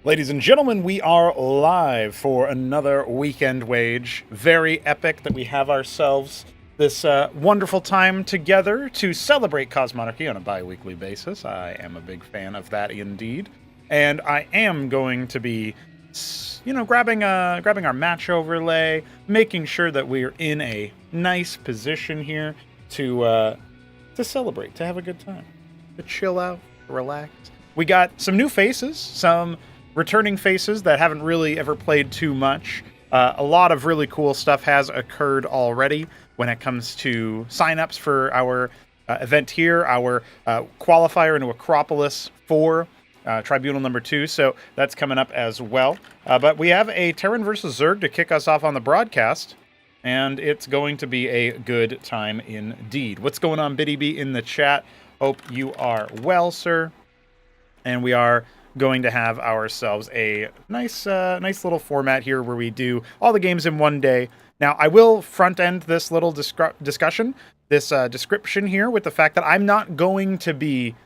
Ladies and gentlemen, we are live for another Weekend Wage. Very epic that we have ourselves this wonderful time together to celebrate Cosmonarchy on a bi-weekly basis. I am a big fan of that indeed. And I am going to be, grabbing our match overlay, making sure that we're in a nice position here to celebrate, to have a good time, to chill out, to relax. We got some new faces, some returning faces that haven't really ever played too much. A lot of really cool stuff has occurred already when it comes to signups for our event here, our qualifier into Acropolis for Tribunal number 2, so that's coming up as well. But we have a Terran versus Zerg to kick us off on the broadcast, and it's going to be a good time indeed. What's going on, Biddy B, in the chat? Hope you are well, sir. And we are going to have ourselves a nice little format here where we do all the games in one day. Now, I will front end this little description here with the fact that I'm not going to be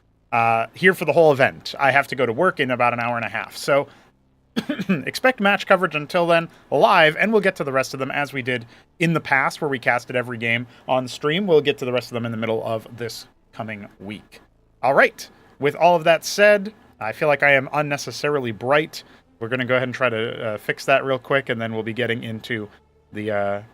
here for the whole event. I have to go to work in about an hour and a half. So expect match coverage until then live, and we'll get to the rest of them as we did in the past where we casted every game on stream. We'll get to the rest of them in the middle of this coming week. All right. With all of that said, I feel like I am unnecessarily bright. We're going to go ahead and try to fix that real quick, and then we'll be getting into the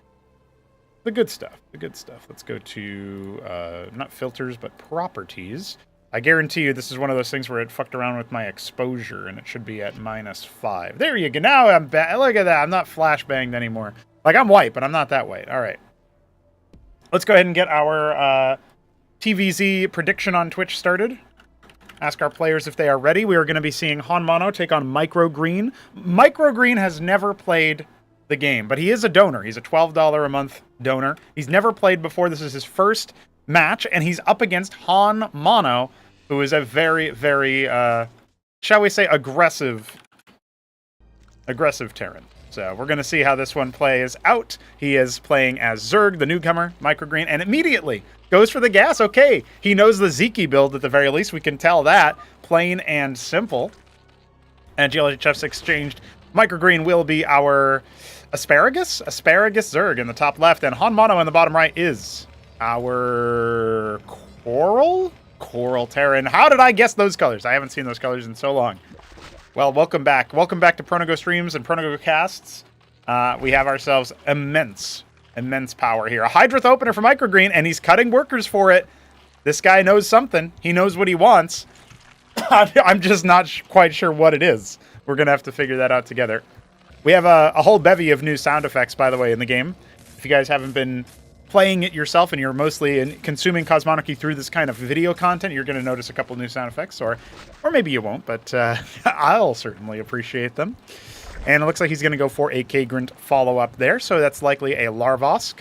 good stuff. The good stuff. Let's go to, not filters, but properties. I guarantee you this is one of those things where it fucked around with my exposure, and it should be at -5. There you go. Now I'm back. Look at that. I'm not flashbanged anymore. Like, I'm white, but I'm not that white. All right. Let's go ahead and get our TVZ prediction on Twitch started. Ask our players if they are ready. We are going to be seeing Han Mono take on Microgreen. Microgreen has never played the game, but he is a donor. He's a $12 a month donor. He's never played before. This is his first match, and he's up against Han Mono, who is a very, very, shall we say, aggressive Terran. So we're going to see how this one plays out. He is playing as Zerg, the newcomer, Microgreen, and immediately goes for the gas. Okay, he knows the Zeke build at the very least. We can tell that. Plain and simple. And GLHF's exchanged. Microgreen will be our Asparagus Zerg in the top left, and Han Mono in the bottom right is our Coral Terran. How did I guess those colors? I haven't seen those colors in so long. Well, welcome back. Welcome back to Pronago Streams and Pronago Casts. We have ourselves immense power here. A Hydroth opener for Microgreen, and he's cutting workers for it. This guy knows something. He knows what he wants. I'm just not quite sure what it is. We're going to have to figure that out together. We have a whole bevy of new sound effects, by the way, in the game. If you guys haven't been playing it yourself and you're mostly consuming Cosmonarchy through this kind of video content, you're going to notice a couple new sound effects, or maybe you won't, but I'll certainly appreciate them. And it looks like he's going to go for a Kagrant follow-up there, so that's likely a Larvosk.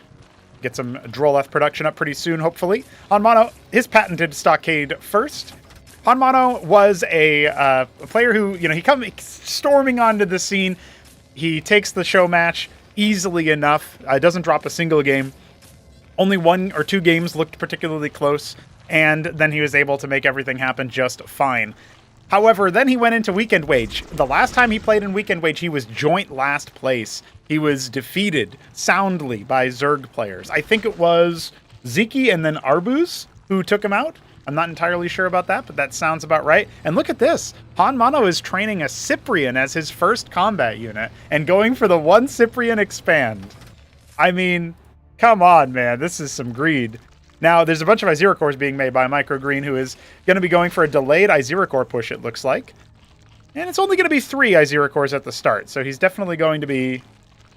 Get some Droleth production up pretty soon, hopefully. Han Mono, his patented Stockade first. Han Mono was a player who, he comes storming onto the scene. He takes the show match easily enough. Doesn't drop a single game. Only 1 or 2 games looked particularly close, and then he was able to make everything happen just fine. However, then he went into Weekend Wage. The last time he played in Weekend Wage, he was joint last place. He was defeated soundly by Zerg players. I think it was Zeke and then Arbuz who took him out. I'm not entirely sure about that, but that sounds about right. And look at this. Han Mono is training a Cyprian as his first combat unit and going for the 1 Cyprian expand. I mean, come on, man. This is some greed. Now, there's a bunch of Izira cores being made by Microgreen, who is going to be going for a delayed Izira core push, it looks like. And it's only going to be 3 Izira cores at the start, so he's definitely going to be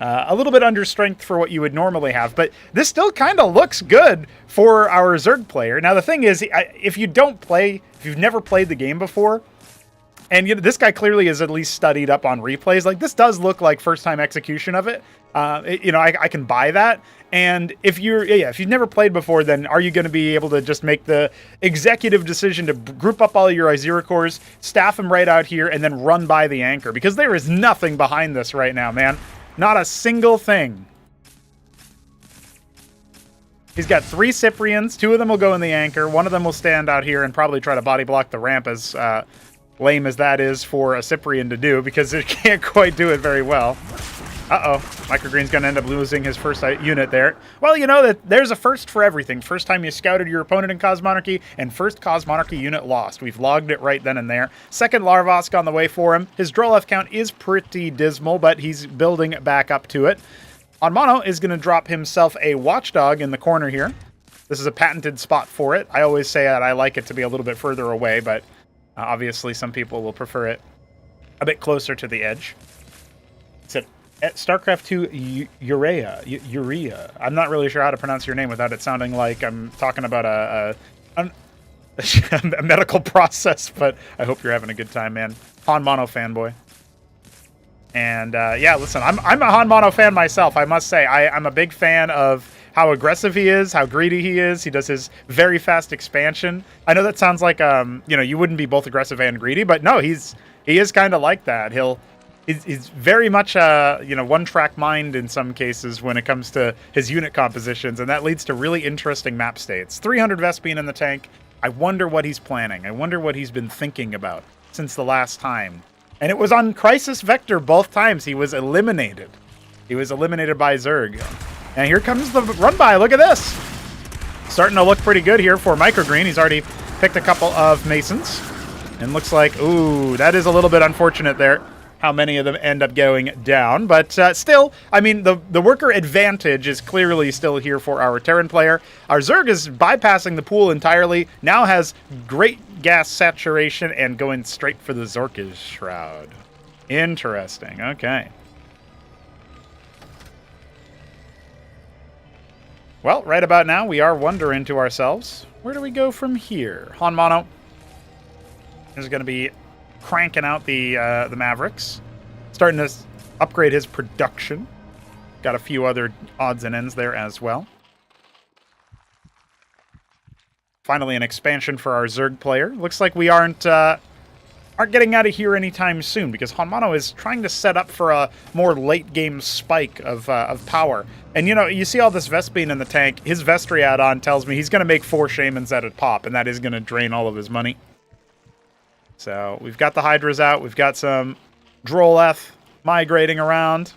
a little bit under strength for what you would normally have. But this still kind of looks good for our Zerg player. Now, the thing is, if you've never played the game before, and this guy clearly is at least studied up on replays, like, this does look like first-time execution of it. I can buy that. And if you've never played before, then are you going to be able to just make the executive decision to group up all your Izira cores, staff them right out here, and then run by the anchor? Because there is nothing behind this right now, man. Not a single thing. He's got 3 Cyprians. 2 of them will go in the anchor. 1 of them will stand out here and probably try to body block the ramp as lame as that is for a Cyprian to do, because it can't quite do it very well. Uh-oh. Microgreen's going to end up losing his first unit there. Well, you know that there's a first for everything. First time you scouted your opponent in Cosmonarchy, and first Cosmonarchy unit lost. We've logged it right then and there. Second Larvosk on the way for him. His Drolef count is pretty dismal, but he's building back up to it. On Mono is going to drop himself a Watchdog in the corner here. This is a patented spot for it. I always say that I like it to be a little bit further away, but obviously some people will prefer it a bit closer to the edge. It's at StarCraft 2 Urea. I'm not really sure how to pronounce your name without it sounding like I'm talking about a medical process, but I hope you're having a good time, man. Han Mono fanboy. And yeah, listen, I'm a Han Mono fan myself, I must say. I'm a big fan of how aggressive he is, how greedy he is. He does his very fast expansion. I know that sounds like you know, you wouldn't be both aggressive and greedy, but no, he is kind of like that. He's very much you know, one-track mind in some cases when it comes to his unit compositions, and that leads to really interesting map states. 300 Vespene in the tank. I wonder what he's planning. I wonder what he's been thinking about since the last time. And it was on Crisis Vector both times. He was eliminated. He was eliminated by Zerg. And here comes the run-by. Look at this. Starting to look pretty good here for Microgreen. He's already picked a couple of Masons. And looks like, ooh, that is a little bit unfortunate there, how many of them end up going down. But still, I mean, the worker advantage is clearly still here for our Terran player. Our Zerg is bypassing the pool entirely, now has great gas saturation, and going straight for the Zork's Shroud. Interesting, okay. Well, right about now, we are wondering to ourselves, where do we go from here? Han Mono is going to be cranking out the Mavericks, starting to upgrade his production. Got a few other odds and ends there as well. Finally, an expansion for our Zerg player. Looks like we aren't getting out of here anytime soon, because Han Mono is trying to set up for a more late-game spike of power. And, you know, you see all this Vespene in the tank. His Vestry add-on tells me he's going to make 4 Shamans at a pop, and that is going to drain all of his money. So we've got the Hydras out. We've got some Drolef migrating around.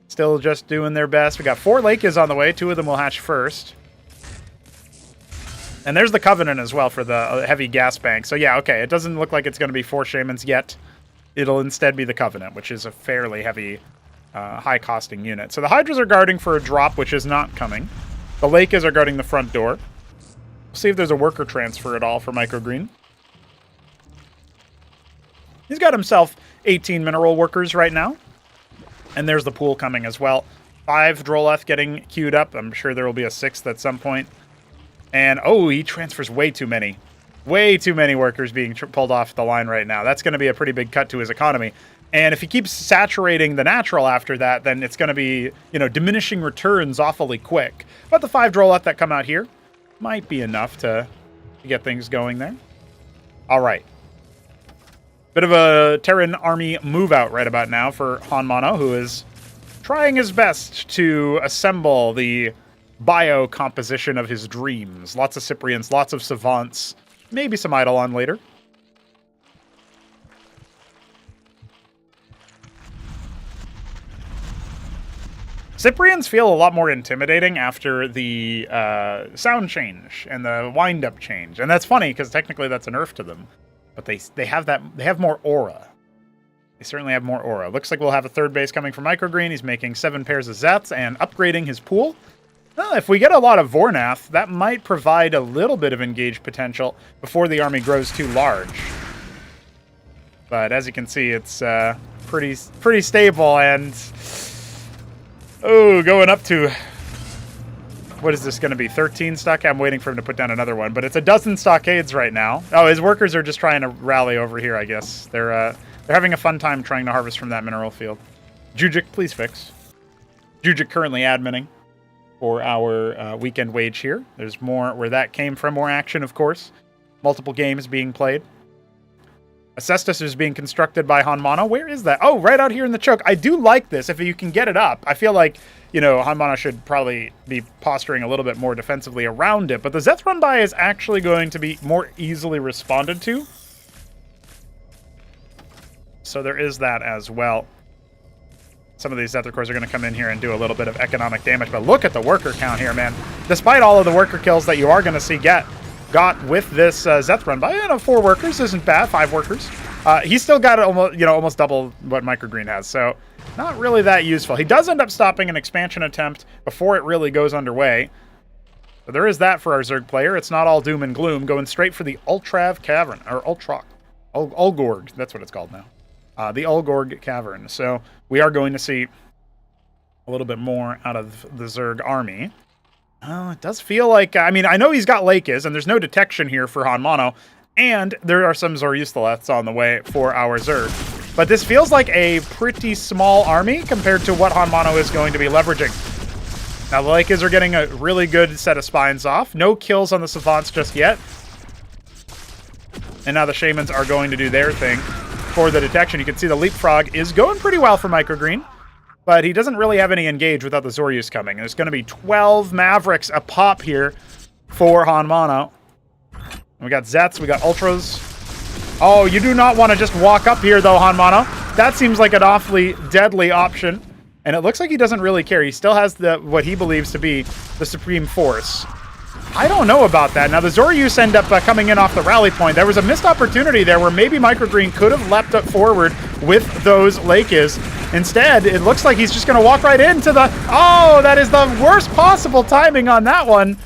Still just doing their best. We got 4 Lakes on the way. 2 of them will hatch first. And there's the Covenant as well for the heavy gas bank. So yeah, okay, it doesn't look like it's going to be 4 Shamans yet. It'll instead be the Covenant, which is a fairly heavy, high-costing unit. So the Hydras are guarding for a drop, which is not coming. The Lakes are guarding the front door. We'll see if there's a worker transfer at all for Microgreen. He's got himself 18 mineral workers right now. And there's the pool coming as well. 5 Droleth getting queued up. I'm sure there will be a 6th at some point. And, oh, he transfers way too many. Way too many workers being pulled off the line right now. That's going to be a pretty big cut to his economy. And if he keeps saturating the natural after that, then it's going to be, you know, diminishing returns awfully quick. But the 5 Droleth that come out here might be enough to get things going there. All right. Bit of a Terran army move out right about now for Han Mono, who is trying his best to assemble the bio composition of his dreams. Lots of Cyprians, lots of Savants, maybe some Eidolon later. Cyprians feel a lot more intimidating after the sound change and the wind-up change. And that's funny, because technically that's a nerf to them. But they have more aura. They certainly have more aura. Looks like we'll have a 3rd base coming from Microgreen. He's making 7 pairs of Zets and upgrading his pool. Well, if we get a lot of Vornath, that might provide a little bit of engaged potential before the army grows too large. But as you can see, it's pretty stable, and oh, going up to, what is this going to be, 13 stockade? I'm waiting for him to put down another one, but it's a dozen stockades right now. Oh, his workers are just trying to rally over here, I guess. They're having a fun time trying to harvest from that mineral field. Jujic, please fix. Jujic currently adminning for our weekend wage here. There's more where that came from, more action, of course. Multiple games being played. Acestus is being constructed by Han Mono. Where is that? Oh, right out here in the choke. I do like this, if you can get it up. I feel like, you know, Han Mono should probably be posturing a little bit more defensively around it, but the Zeth run by is actually going to be more easily responded to. So there is that as well. Some of these Zethar cores are going to come in here and do a little bit of economic damage, but look at the worker count here, man. Despite all of the worker kills that you are going to see got with this Zeth run by, 4 workers isn't bad, 5 workers. He's still got almost double what Microgreen has, so not really that useful. He does end up stopping an expansion attempt before it really goes underway. But there is that for our Zerg player. It's not all doom and gloom, going straight for the Ultrav Cavern, or Ulgorg, that's what it's called now. The Ulgorg Cavern. So we are going to see a little bit more out of the Zerg army. It does feel like, I know he's got Lakis, and there's no detection here for Han Mono, and there are some Zoryusthaleths on the way for our Zerg. But this feels like a pretty small army compared to what Han Mono is going to be leveraging. Now, the Lakis are getting a really good set of spines off. No kills on the Savants just yet. And now the Shamans are going to do their thing for the detection. You can see the Leapfrog is going pretty well for Microgreen, but he doesn't really have any engage without the Zoryus coming. There's going to be 12 Mavericks a pop here for Han Mono. We got Zets, we got Ultras. Oh, you do not want to just walk up here, though, Han Mono. That seems like an awfully deadly option. And it looks like he doesn't really care. He still has what he believes to be the Supreme Force. I don't know about that. Now, the Zoryus end up coming in off the rally point. There was a missed opportunity there where maybe Microgreen could have leapt up forward with those Lakis. Instead, it looks like he's just going to walk right into the... Oh, that is the worst possible timing on that one.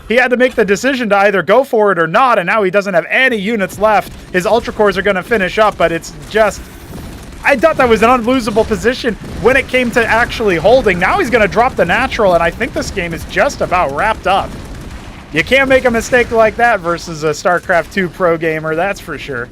He had to make the decision to either go for it or not, and now he doesn't have any units left. His Ultra Cores are going to finish up, but it's just... I thought that was an unlosable position when it came to actually holding. Now he's going to drop the natural, and I think this game is just about wrapped up. You can't make a mistake like that versus a StarCraft 2 pro gamer, that's for sure.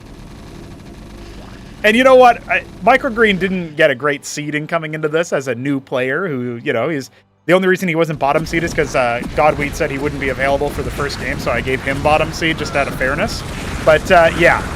And you know what? Microgreen didn't get a great seeding coming into this as a new player who, he's... The only reason he wasn't bottom seed is because Godweed said he wouldn't be available for the first game, so I gave him bottom seed just out of fairness. But, yeah.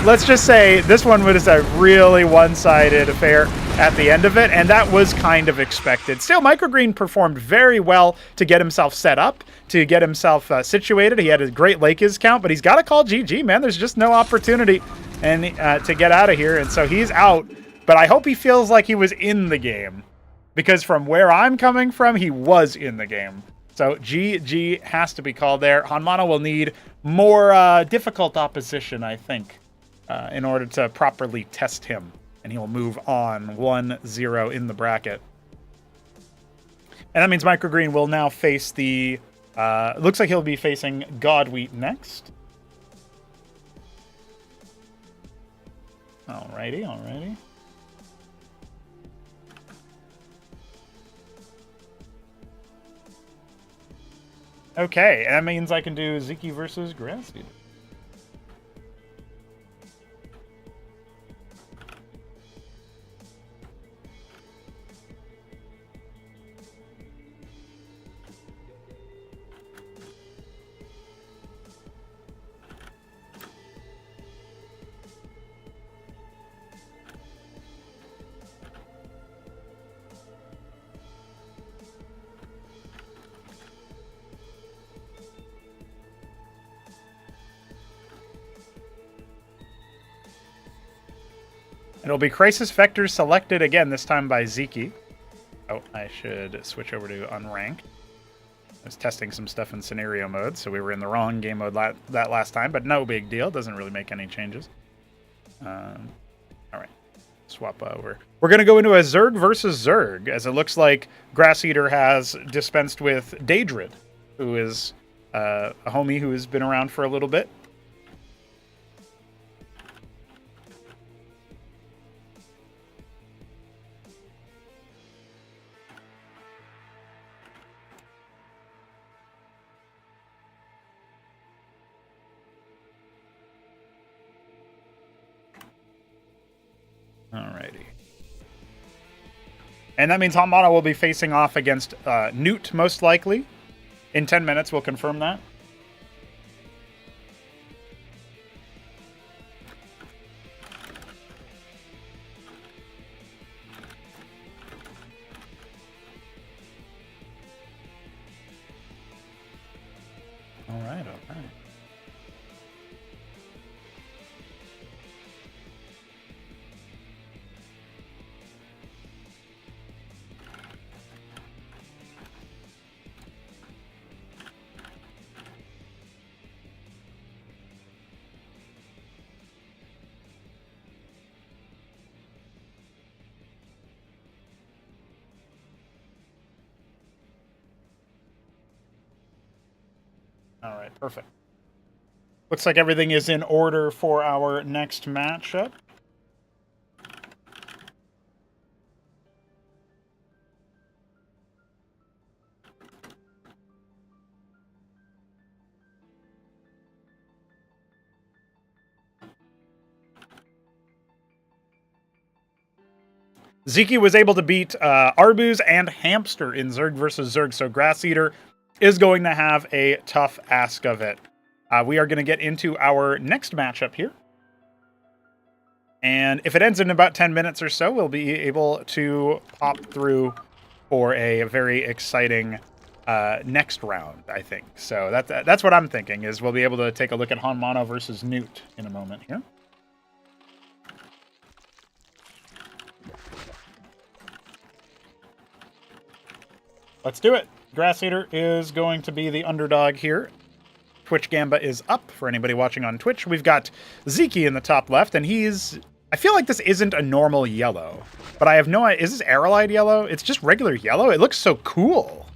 Let's just say this one was a really one-sided affair at the end of it, and that was kind of expected. Still, Microgreen performed very well to get himself set up, to get himself situated. He had a great Lakis count, but he's got to call GG, man. There's just no opportunity to get out of here, and so he's out. But I hope he feels like he was in the game, because from where I'm coming from, he was in the game. So GG has to be called there. Han Mono will need more difficult opposition, I think, in order to properly test him. And he will move on 1-0 in the bracket. And that means Microgreen will now face the... looks like he'll be facing Godwheat next. Alrighty. Okay, that means I can do Ziki versus Grassy. It'll be Crisis Vectors selected again, this time by Ziki. Oh, I should switch over to Unranked. I was testing some stuff in scenario mode, so we were in the wrong game mode that last time, but no big deal. Doesn't really make any changes. All right, swap over. We're going to go into a Zerg versus Zerg, as it looks like Grass Eater has dispensed with Daedrid, who is a homie who has been around for a little bit. Alrighty. And that means Han Mono will be facing off against Newt, most likely. In 10 minutes, we'll confirm that. Alright. All right, perfect. Looks like everything is in order for our next matchup. Ziki was able to beat Arbuz and Hamster in Zerg versus Zerg, so Grass Eater is going to have a tough ask of it. We are going to get into our next matchup here. And if it ends in about 10 minutes or so, we'll be able to pop through for a very exciting next round, I think. So that's what I'm thinking, is we'll be able to take a look at Han Mono versus Newt in a moment here. Let's do it. Grass Eater is going to be the underdog here. Twitch Gamba is up for anybody watching on Twitch. We've got Ziki in the top left, and he's... I feel like this isn't a normal yellow, but I have no idea. Is this Aralide yellow? It's just regular yellow. It looks so cool.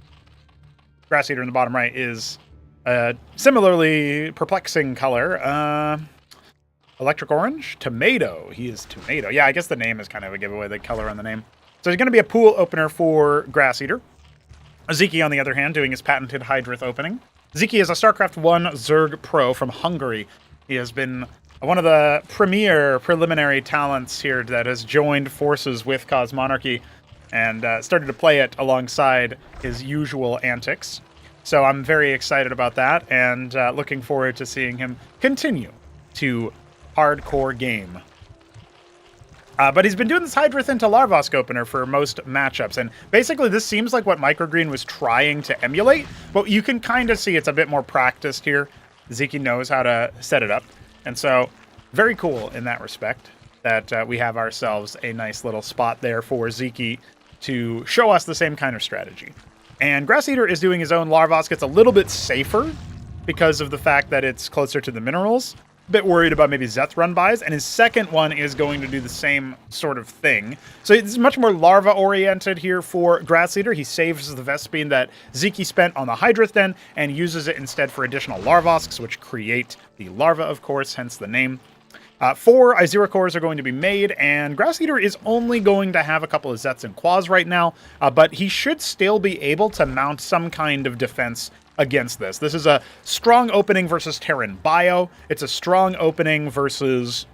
Grass Eater in the bottom right is a similarly perplexing color. Electric orange? Tomato. He is tomato. Yeah, I guess the name is kind of a giveaway, the color on the name. So he's going to be a pool opener for Grass Eater. Ziki, on the other hand, doing his patented Hydrith opening. Ziki is a Starcraft 1 Zerg Pro from Hungary. He has been one of the premier preliminary talents here that has joined forces with Cosmonarchy and started to play it alongside his usual antics. So I'm very excited about that and looking forward to seeing him continue to hardcore game. But he's been doing this Hydrith into Larvosk opener for most matchups, and basically this seems like what Microgreen was trying to emulate, but you can kind of see it's a bit more practiced here. Ziki knows how to set it up, and so very cool in that respect that we have ourselves a nice little spot there for Ziki to show us the same kind of strategy. And Grass Eater is doing his own Larvosk. It's a little bit safer because of the fact that it's closer to the minerals. Bit worried about maybe Zeth run buys, and his second one is going to do the same sort of thing. So it's much more larva oriented here for Grass Eater. He saves the Vespene that Ziki spent on the Hydrith Den and uses it instead for additional Larvosks, which create the larva, of course, hence the name. 4 Izira cores are going to be made, and Grass Eater is only going to have a couple of Zets and Quas right now, but he should still be able to mount some kind of defense against this. This is a strong opening versus Terran Bio. It's a strong opening versus...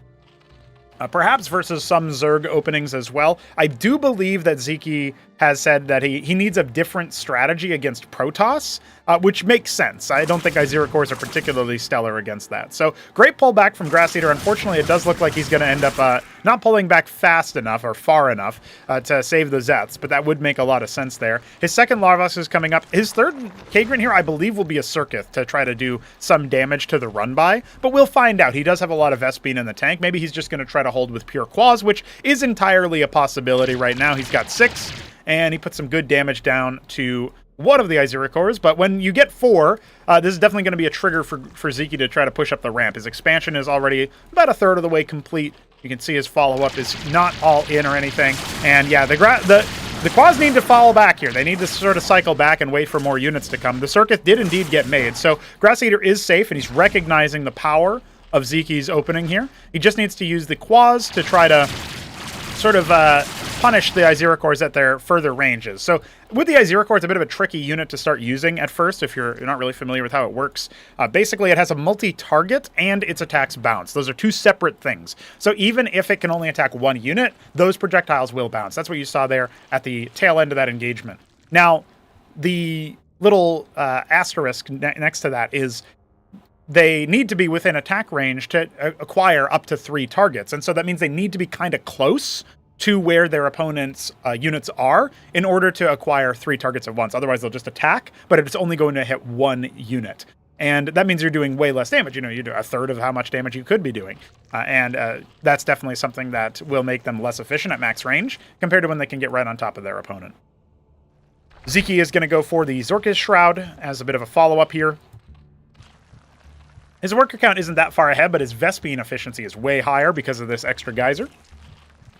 perhaps versus some Zerg openings as well. I do believe that Ziki has said that he needs a different strategy against Protoss, which makes sense. I don't think Izira cores are particularly stellar against that. So great pullback from Grass Eater. Unfortunately, it does look like he's going to end up not pulling back fast enough or far enough to save the Zeths, but that would make a lot of sense there. His second Larvos is coming up. His third Kagrin here, I believe, will be a Circuith to try to do some damage to the run-by, but we'll find out. He does have a lot of Vespene in the tank. Maybe he's just going to try to hold with pure Quas, which is entirely a possibility right now. He's got 6, and he put some good damage down to one of the Izira cores, but when you get 4, this is definitely going to be a trigger for Ziki to try to push up the ramp. His expansion is already about a third of the way complete. You can see his follow-up is not all in or anything, and yeah, the Quas need to fall back here. They need to sort of cycle back and wait for more units to come. The Circuit did indeed get made, so Grass Eater is safe, and he's recognizing the power of Ziki's opening here. He just needs to use the Quas to try to sort of punish the Izira cores at their further ranges. So with the Izira core, it's a bit of a tricky unit to start using at first if you're not really familiar with how it works. Basically, it has a multi-target and its attacks bounce. Those are two separate things. So even if it can only attack one unit, those projectiles will bounce. That's what you saw there at the tail end of that engagement. Now, the little asterisk next to that is they need to be within attack range to acquire up to 3 targets. And so that means they need to be kind of close to where their opponent's units are in order to acquire 3 targets at once. Otherwise, they'll just attack, but it's only going to hit 1 unit. And that means you're doing way less damage. You know, you do a third of how much damage you could be doing. And that's definitely something that will make them less efficient at max range compared to when they can get right on top of their opponent. Ziki is going to go for the Zork's Shroud as a bit of a follow-up here. His worker count isn't that far ahead, but his Vespene efficiency is way higher because of this extra geyser.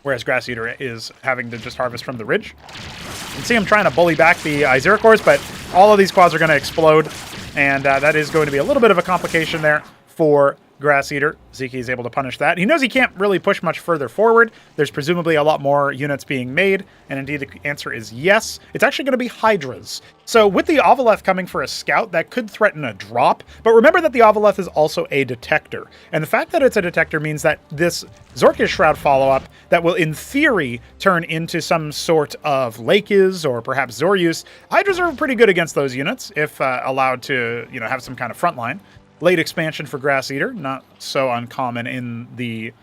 Whereas Grass Eater is having to just harvest from the ridge. You can see him trying to bully back the Izira cores, but all of these quads are going to explode. And that is going to be a little bit of a complication there for Grass Eater. Zeke is able to punish that. He knows he can't really push much further forward. There's presumably a lot more units being made, and indeed the answer is yes. It's actually going to be Hydras. So with the Ovaleth coming for a scout, that could threaten a drop, but remember that the Ovaleth is also a detector. And the fact that it's a detector means that this Zorkish Shroud follow-up that will in theory turn into some sort of Lakes or perhaps Zoryus. Hydras are pretty good against those units if allowed to, have some kind of front line. Late expansion for Grass Eater, not so uncommon in the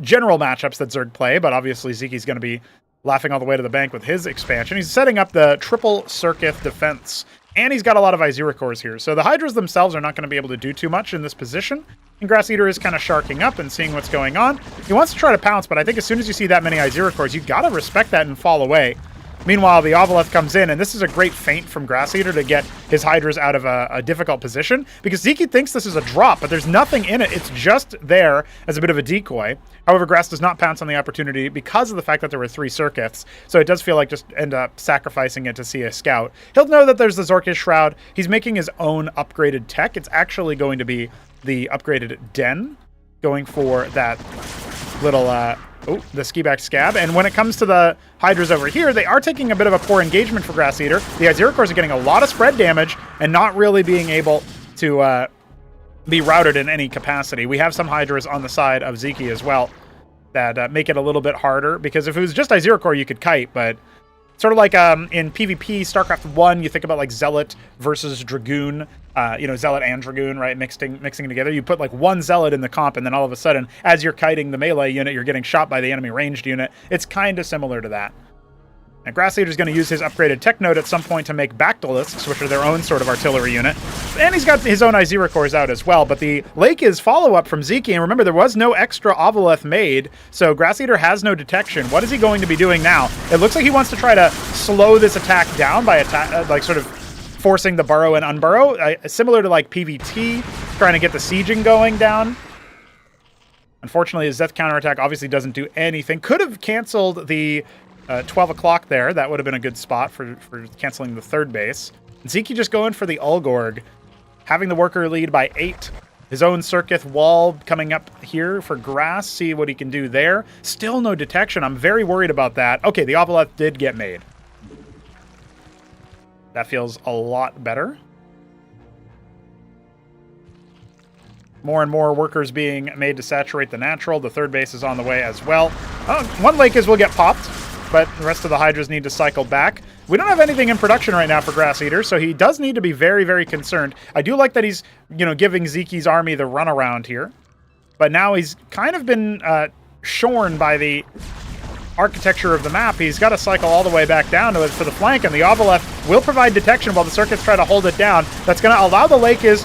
general matchups that Zerg play, but obviously Zeke's going to be laughing all the way to the bank with his expansion. He's setting up the triple Circuit defense, and he's got a lot of Izira cores here. So the Hydras themselves are not going to be able to do too much in this position, and Grass Eater is kind of sharking up and seeing what's going on. He wants to try to pounce, but I think as soon as you see that many Izira cores, you got to respect that and fall away. Meanwhile, the Ovaleth comes in, and this is a great feint from Grass Eater to get his Hydras out of a difficult position, because Zeke thinks this is a drop, but there's nothing in it. It's just there as a bit of a decoy. However, Grass does not pounce on the opportunity because of the fact that there were 3 circuits, so it does feel like just end up sacrificing it to see a scout. He'll know that there's the Zorkish Shroud. He's making his own upgraded tech. It's actually going to be the upgraded Den, going for that little... the ski-back scab. And when it comes to the Hydras over here, they are taking a bit of a poor engagement for Grass Eater. The Izira cores are getting a lot of spread damage and not really being able to be routed in any capacity. We have some Hydras on the side of Zeke as well that make it a little bit harder, because if it was just Izira core, you could kite, but sort of like in PvP, Starcraft 1, you think about like Zealot versus Dragoon, Zealot and Dragoon, right, mixing together. You put like one Zealot in the comp, and then all of a sudden, as you're kiting the melee unit, you're getting shot by the enemy ranged unit. It's kind of similar to that. And Grass Eater is going to use his upgraded Tech Node at some point to make Bactylisks, which are their own sort of artillery unit. And he's got his own Izira cores out as well. But the Lake is follow-up from Zeke, and remember, there was no extra Ovaleth made, so Grass Eater has no detection. What is he going to be doing now? It looks like he wants to try to slow this attack down by sort of forcing the burrow and unburrow, similar to like PvT, trying to get the sieging going down. Unfortunately, his Death counterattack obviously doesn't do anything. Could have canceled the 12 o'clock there. That would have been a good spot for canceling the third base. Zeke just going for the Ulgorg, having the worker lead by 8. His own Circuit wall coming up here for Grass. See what he can do there. Still no detection. I'm very worried about that. Okay, the Ovaleth did get made. That feels a lot better. More and more workers being made to saturate the natural. The third base is on the way as well. One Lake will get popped, but the rest of the Hydras need to cycle back. We don't have anything in production right now for Grass Eater, so he does need to be very, very concerned. I do like that he's, giving Zeke's army the runaround here. But now he's kind of been shorn by the architecture of the map. He's got to cycle all the way back down to it for the flank, and the Ovaleth will provide detection while the Circuits try to hold it down. That's going to allow the Lakes,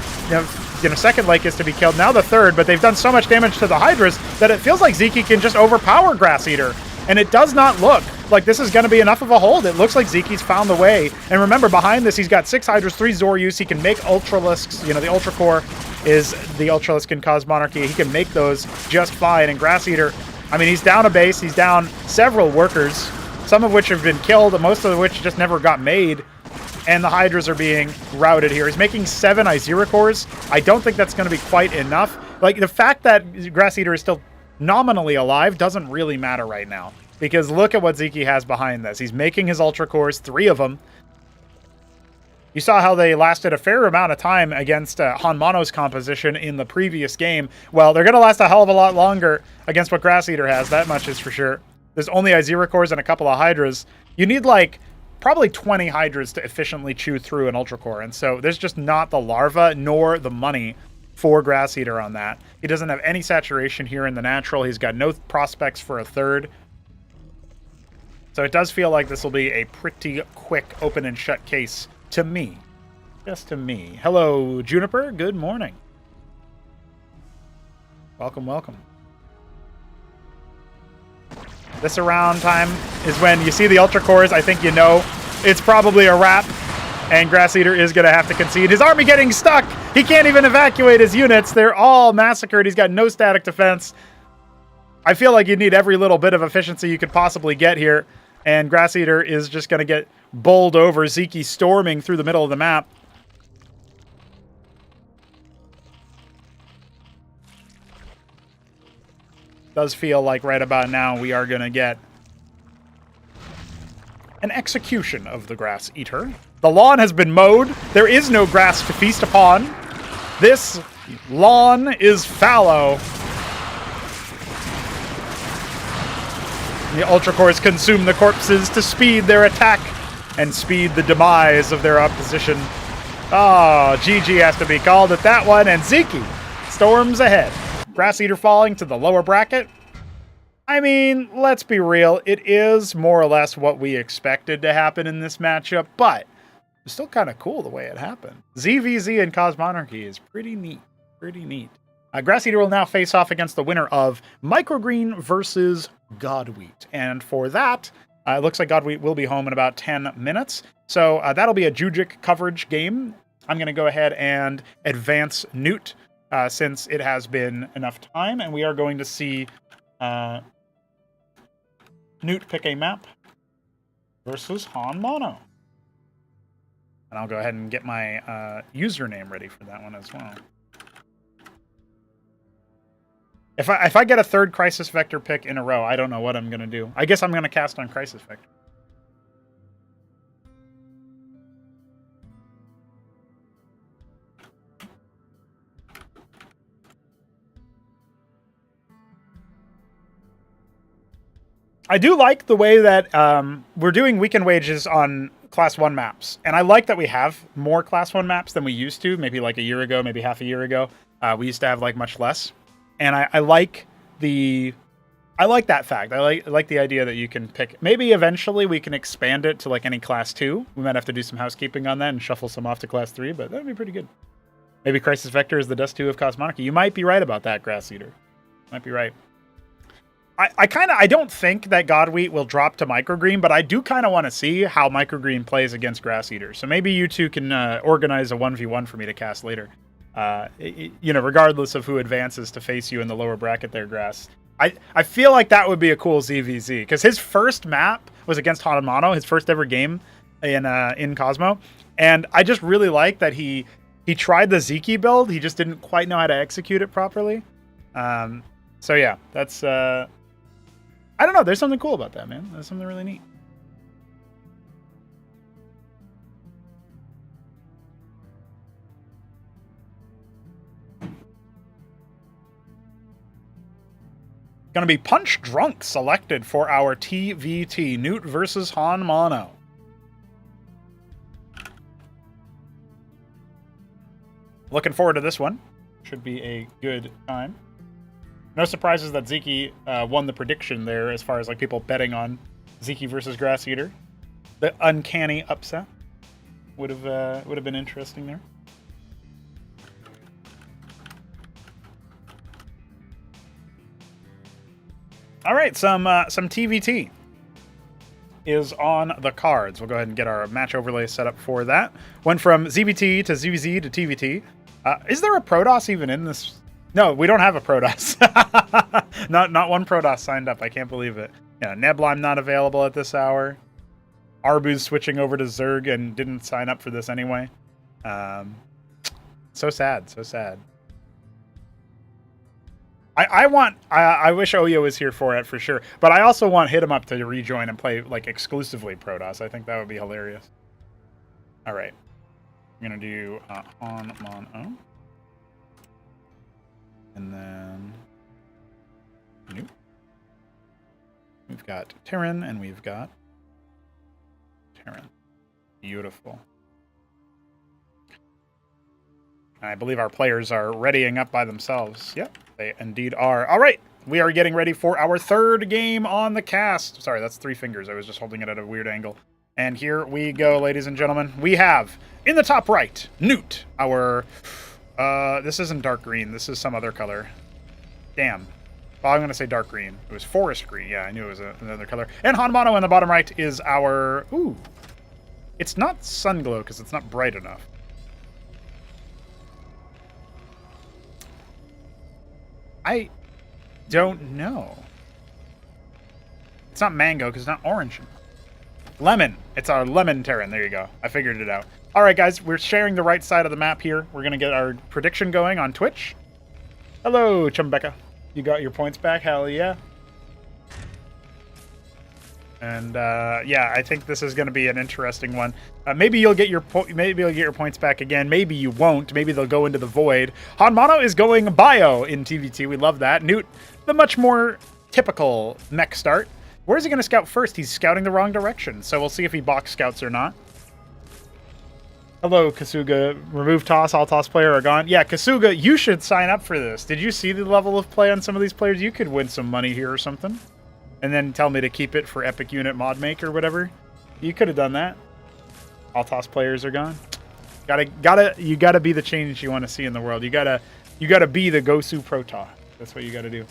second Lakes to be killed, now the third, but they've done so much damage to the Hydras that it feels like Zeke can just overpower Grass Eater. And it does not look like this is going to be enough of a hold. It looks like Zeke's found the way. And remember, behind this, he's got 6 Hydras, 3 Zoryus. He can make Ultralisks. The Ultra Core is the Ultralisk in Cosmonarchy. He can make those just fine. And Grass Eater, he's down a base. He's down several workers, some of which have been killed, most of which just never got made. And the Hydras are being routed here. He's making 7 Izira cores. I don't think that's going to be quite enough. Like, the fact that Grass Eater is still nominally alive doesn't really matter right now, because look at what Zeke has behind this. He's making his Ultra Cores, 3 of them. You saw how they lasted a fair amount of time against Hanmano's composition in the previous game. Well, they're going to last a hell of a lot longer against what Grass Eater has. That much is for sure. There's only Izira cores and a couple of Hydras. You need probably 20 Hydras to efficiently chew through an Ultra Core, and so there's just not the larva nor the money for Grass Eater on that. He doesn't have any saturation here in the natural. He's got no prospects for a third. So it does feel like this will be a pretty quick open and shut case to me. Just to me. Hello, Juniper. Good morning. Welcome, welcome. This around time is when you see the Ultra Cores. I think it's probably a wrap. And Grass Eater is going to have to concede. His army getting stuck. He can't even evacuate his units. They're all massacred. He's got no static defense. I feel like you need every little bit of efficiency you could possibly get here. And Grass Eater is just going to get bowled over. Zeke storming through the middle of the map. Does feel like right about now we are going to get an execution of the Grass Eater. The lawn has been mowed. There is no grass to feast upon. This lawn is fallow. The Ultra Cores consume the corpses to speed their attack and speed the demise of their opposition. Oh, GG has to be called at that one, and Zeke storms ahead. Grass Eater falling to the lower bracket. I mean, let's be real. It is more or less what we expected to happen in this matchup, but it's still kind of cool the way it happened. ZVZ and Cosmonarchy is pretty neat. Pretty neat. Grass Eater will now face off against the winner of Microgreen versus Godwheat. And for that, it looks like Godwheat will be home in about 10 minutes. So that'll be a Jujic coverage game. I'm going to go ahead and advance Newt since it has been enough time. And we are going to see Newt pick a map versus Han Mono. And I'll go ahead and get my username ready for that one as well. If I get a third Crisis Vector pick in a row, I don't know what I'm going to do. I guess I'm going to cast on Crisis Vector. I do like the way that we're doing weekend wages on Class 1 maps. And I like that we have more Class 1 maps than we used to. Maybe like a year ago, maybe half a year ago. We used to have like much less. And I like that fact. I like the idea that you can pick. Maybe eventually we can expand it to like any Class 2. We might have to do some housekeeping on that and shuffle some off to Class 3, but that'd be pretty good. Maybe Crisis Vector is the Dust 2 of Cosmonarchy. You might be right about that, Grass Eater. Might be right. I don't think that Godwheat will drop to Microgreen, but I do kind of want to see how Microgreen plays against Grass Eater. So maybe you two can organize a 1v1 for me to cast later. You know, regardless of who advances to face you in the lower bracket there, Grass. I feel like that would be a cool ZVZ, because his first map was against Han Mono, his first ever game in Cosmo, and I just really like that he tried the Zeke build, he just didn't quite know how to execute it properly. So yeah, that's I don't know, there's something cool about that, man. There's something really neat. Going to be Punch Drunk selected for our TVT, Newt versus Han Mono. Looking forward to this one. Should be a good time. No surprises that Zeke won the prediction there as far as like people betting on Zeke versus Grass Eater. The uncanny upset would have been interesting there. All right, some TVT is on the cards. We'll go ahead and get our match overlay set up for that. Went from ZVT to ZVZ to TVT. Is there a Protoss even in this? No, we don't have a Protoss. not one Protoss signed up. I can't believe it. Yeah, Nebla not available at this hour. Arbu's switching over to Zerg and didn't sign up for this anyway. So sad, so sad. I wish Oyo was here for it for sure, but I also want Hit 'em Up to rejoin and play like exclusively Protoss. I think that would be hilarious. All right, I'm gonna do Han Mono, and then Newt. We've got Terran and we've got Terran. Beautiful. I believe our players are readying up by themselves. Yep, they indeed are. All right, we are getting ready for our third game on the cast. Sorry, that's 3 fingers. I was just holding it at a weird angle. And here we go, ladies and gentlemen. We have, in the top right, Newt, our... this isn't dark green. This is some other color. Damn. Well, I'm going to say dark green. It was forest green. Yeah, I knew it was another color. And Han Mono in the bottom right is our... Ooh. It's not Sunglow because it's not bright enough. I don't know. It's not mango because it's not orange. Lemon. It's our lemon Terran. There you go. I figured it out. All right, guys. We're sharing the right side of the map here. We're going to get our prediction going on Twitch. Hello, Chumbecca. You got your points back? Hell yeah. And yeah, I think this is going to be an interesting one. Maybe you'll get your points back again. Maybe you won't. Maybe they'll go into the void. Hanmano is going bio in TVT. We love that. Newt, the much more typical mech start. Where is he going to scout first? He's scouting the wrong direction. So we'll see if he box scouts or not. Hello, Kasuga. Remove toss. All toss player are gone. Yeah, Kasuga, you should sign up for this. Did you see the level of play on some of these players? You could win some money here or something. And then tell me to keep it for Epic Unit Mod Make or whatever. You could have done that. All toss players are gone. You gotta be the change you want to see in the world. You gotta be the Gosu Protoss. That's what you gotta do.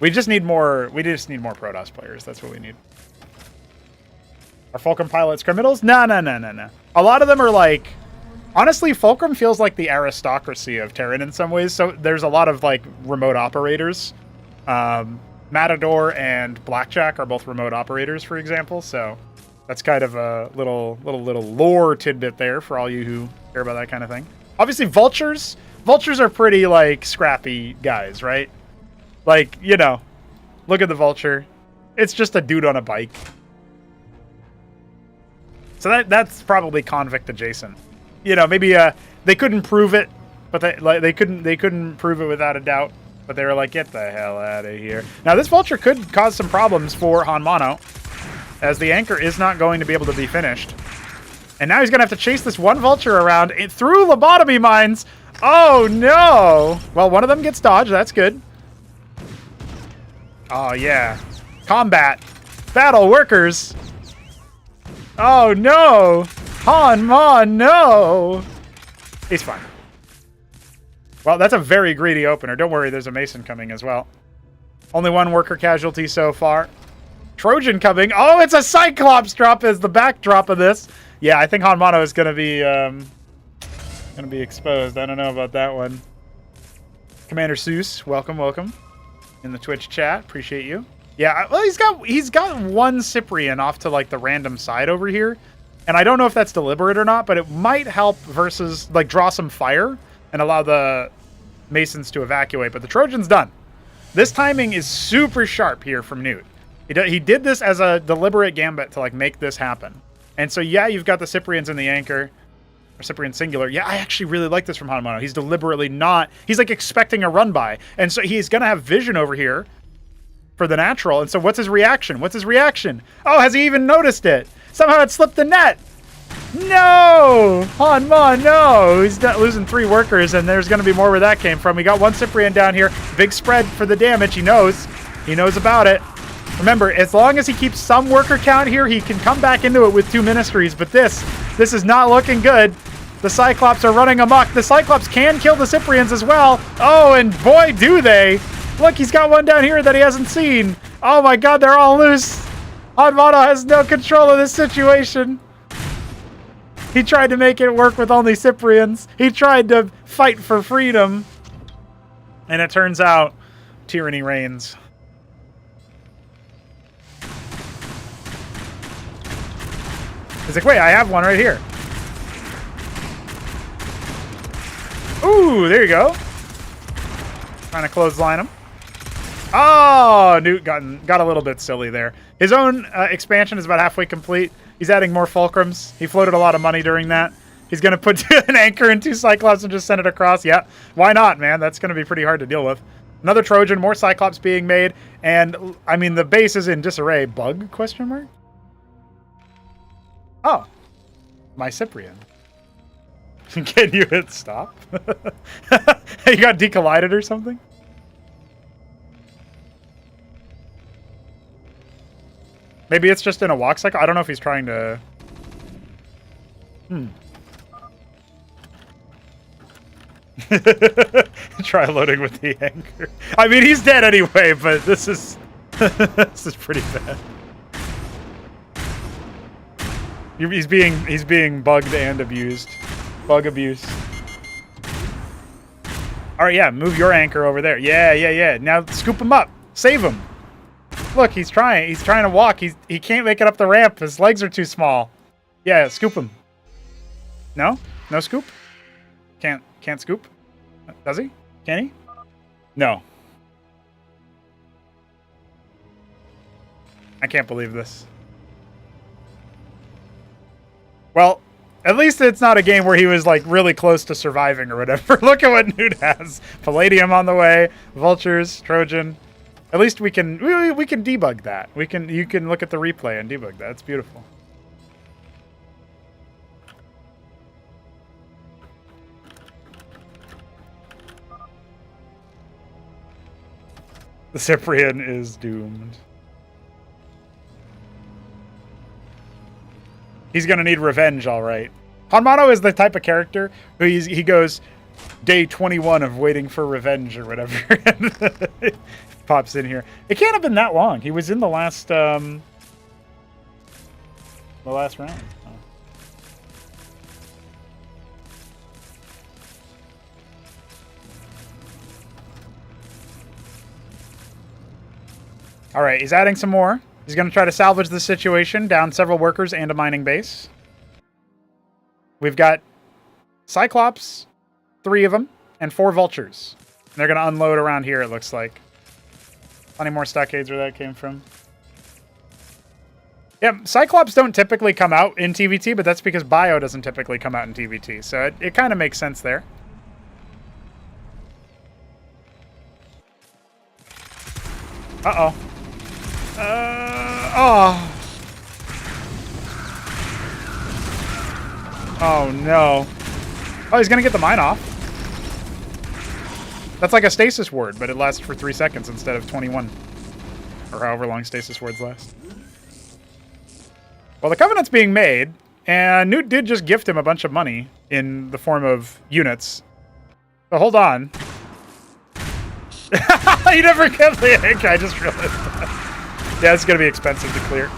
We just need more Protoss players. That's what we need. Are Fulcrum pilots criminals? No. A lot of them are like, honestly, Fulcrum feels like the aristocracy of Terran in some ways. So there's a lot of like remote operators. Matador and Blackjack are both remote operators, for example, so that's kind of a little lore tidbit there for all you who care about that kind of thing. Obviously, Vultures are pretty, like, scrappy guys, right? Like, you know, look at the Vulture. It's just a dude on a bike. So that's probably convict adjacent. You know, maybe they couldn't prove it, but they couldn't prove it without a doubt. But they were like, get the hell out of here. Now, this Vulture could cause some problems for Hanmano, as the anchor is not going to be able to be finished. And now he's going to have to chase this one Vulture around through lobotomy mines. Oh, no. Well, one of them gets dodged. That's good. Oh, yeah. Combat. Battle workers. Oh, no. Hanma, no. He's fine. Well, that's a very greedy opener. Don't worry, there's a Mason coming as well. Only one worker casualty so far. Trojan coming. Oh, it's a Cyclops drop as the backdrop of this. Yeah, I think Hanmano is going to be exposed. I don't know about that one. Commander Seuss, welcome in the Twitch chat. Appreciate you. Yeah, well, he's got one Cyprian off to like the random side over here, and I don't know if that's deliberate or not, but it might help versus like draw some fire and allow the Masons to evacuate. But the Trojan's done. This timing is super sharp here from Newt. He did this as a deliberate gambit to like make this happen. And so, yeah, you've got the Cyprians in the anchor. Or Cyprian singular. Yeah, I actually really like this from Hanmano. He's deliberately not... He's like expecting a run by. And so he's going to have vision over here for the natural. And so what's his reaction? Oh, has he even noticed it? Somehow it slipped the net. No! Hanma, no! He's losing 3 workers, and there's going to be more where that came from. We got one Cyprian down here. Big spread for the damage. He knows. He knows about it. Remember, as long as he keeps some worker count here, he can come back into it with 2 ministries. But this is not looking good. The Cyclops are running amok. The Cyclops can kill the Cyprians as well. Oh, and boy, do they. Look, he's got one down here that he hasn't seen. Oh my god, they're all loose. Hanmano has no control of this situation. He tried to make it work with only Cyprians. He tried to fight for freedom. And it turns out, tyranny reigns. He's like, wait, I have one right here. Ooh, there you go. Trying to clothesline him. Oh, Newt got a little bit silly there. His own expansion is about halfway complete. He's adding more fulcrums. He floated a lot of money during that. He's going to put an anchor and 2 Cyclops and just send it across. Yeah, why not, man? That's going to be pretty hard to deal with. Another Trojan, more Cyclops being made. And, I mean, the base is in disarray. Bug, question mark? Oh, my Cyprian. Can you hit stop? You got decollided or something? Maybe it's just in a walk cycle. I don't know if he's trying to... Try loading with the anchor. I mean, he's dead anyway, but this is... this is pretty bad. He's being bugged and abused. Bug abuse. All right, yeah, move your anchor over there. Yeah. Now scoop him up. Save him. Look, he's trying to walk. He can't make it up the ramp. His legs are too small. Yeah, scoop him. No scoop. Can't scoop. Does he? Can he? No. I can't believe this. Well, at least it's not a game where he was like really close to surviving or whatever. Look at what Newt has. Palladium on the way, vultures, Trojan. At least we can debug that. You can look at the replay and debug that. It's beautiful. The Cyprian is doomed. He's going to need revenge, all right. Hanmano is the type of character who he goes, day 21 of waiting for revenge or whatever. Pops in here. It can't have been that long. He was in the last round. Oh. All right, he's adding some more. He's going to try to salvage the situation, down several workers and a mining base. We've got Cyclops, 3 of them, and 4 vultures. And they're going to unload around here, it looks like. Plenty more stockades where that came from. Yeah, Cyclops don't typically come out in TVT, but that's because Bio doesn't typically come out in TVT. So it kind of makes sense there. Uh-oh. Oh. Oh, no. Oh, he's going to get the mine off. That's like a stasis ward, but it lasts for 3 seconds instead of 21. Or however long stasis wards last. Well, the Covenant's being made, and Newt did just gift him a bunch of money in the form of units. So hold on. You never get the ink, I just realized that. Yeah, it's going to be expensive to clear.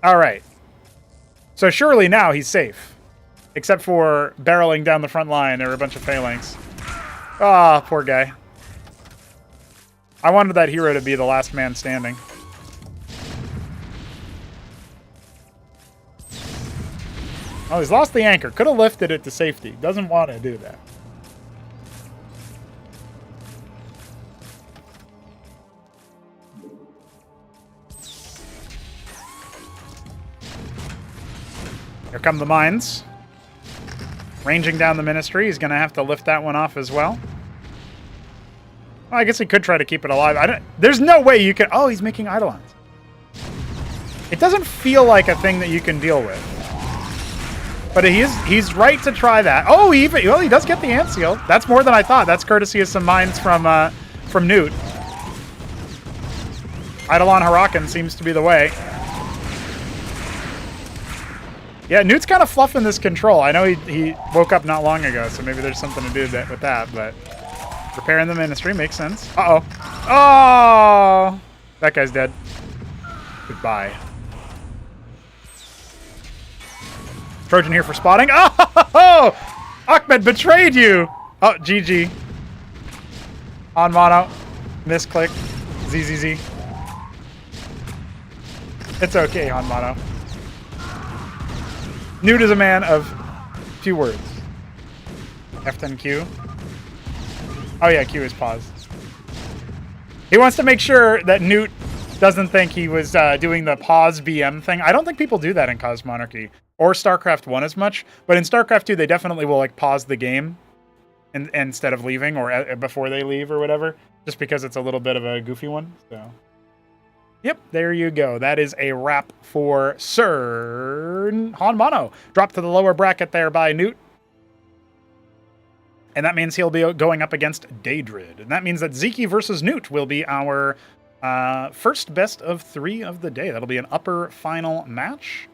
All right. So surely now he's safe. Except for barreling down the front line. There were a bunch of phalanx. Ah, poor guy. I wanted that hero to be the last man standing. Oh, he's lost the anchor. Could have lifted it to safety. Doesn't want to do that. Here come the mines. Ranging down the ministry. He's going to have to lift that one off as well. Well, I guess he could try to keep it alive. There's no way you can... Oh, he's making Eidolons. It doesn't feel like a thing that you can deal with. But he's right to try that. Oh, he does get the ant seal. That's more than I thought. That's courtesy of some mines from Newt. Eidolon Hurakan seems to be the way. Yeah, Newt's kind of fluffing this control. I know he woke up not long ago, so maybe there's something to do with that, but repairing the ministry makes sense. Uh-oh. Oh! That guy's dead. Goodbye. Trojan here for spotting. Oh! Ahmed betrayed you! Oh, GG. On mono. Misclick. ZZZ. It's okay, on mono. Newt is a man of few words. F10 Q. Oh yeah, Q is pause. He wants to make sure that Newt doesn't think he was doing the pause BM thing. I don't think people do that in Cosmonarchy or Starcraft 1 as much, but in Starcraft 2 they definitely will like pause the game instead of leaving or before they leave or whatever, just because it's a little bit of a goofy one. So, yep, there you go. That is a wrap for Sir Hanmano. Dropped to the lower bracket there by Newt. And that means he'll be going up against Daedrid. And that means that Zeke versus Newt will be our first best of 3 of the day. That'll be an upper final match.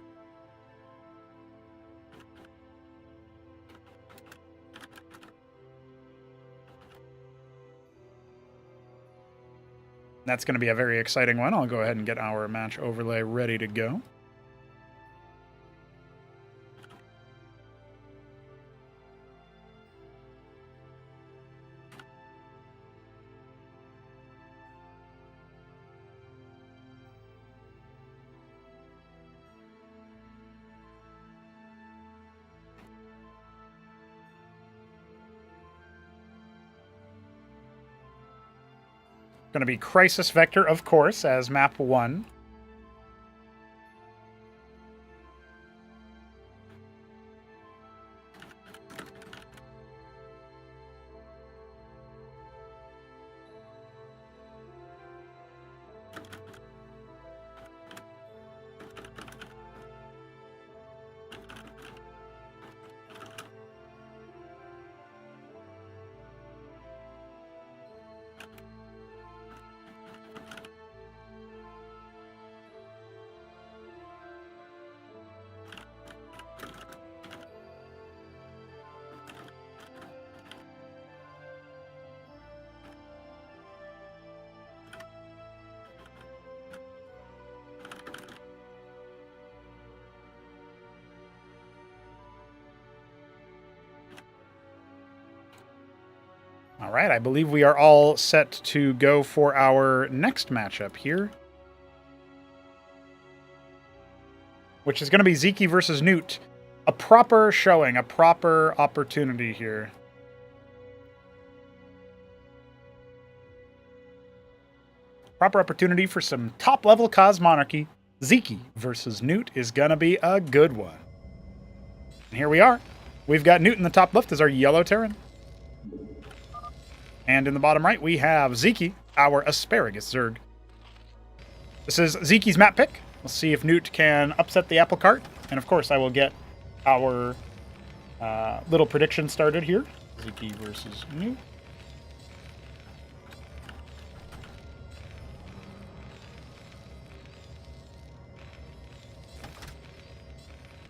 That's going to be a very exciting one. I'll go ahead and get our match overlay ready to go. Going to be Crisis Vector, of course, as map 1. All right, I believe we are all set to go for our next matchup here, which is going to be Zeke versus Newt. A proper showing, a proper opportunity here. Proper opportunity for some top-level Cosmonarchy. Zeke versus Newt is going to be a good one. And here we are. We've got Newt in the top left as our yellow Terran. And in the bottom right, we have Zeke, our Asparagus Zerg. This is Zeke's map pick. We'll see if Newt can upset the apple cart. And of course, I will get our little prediction started here. Zeke versus Newt.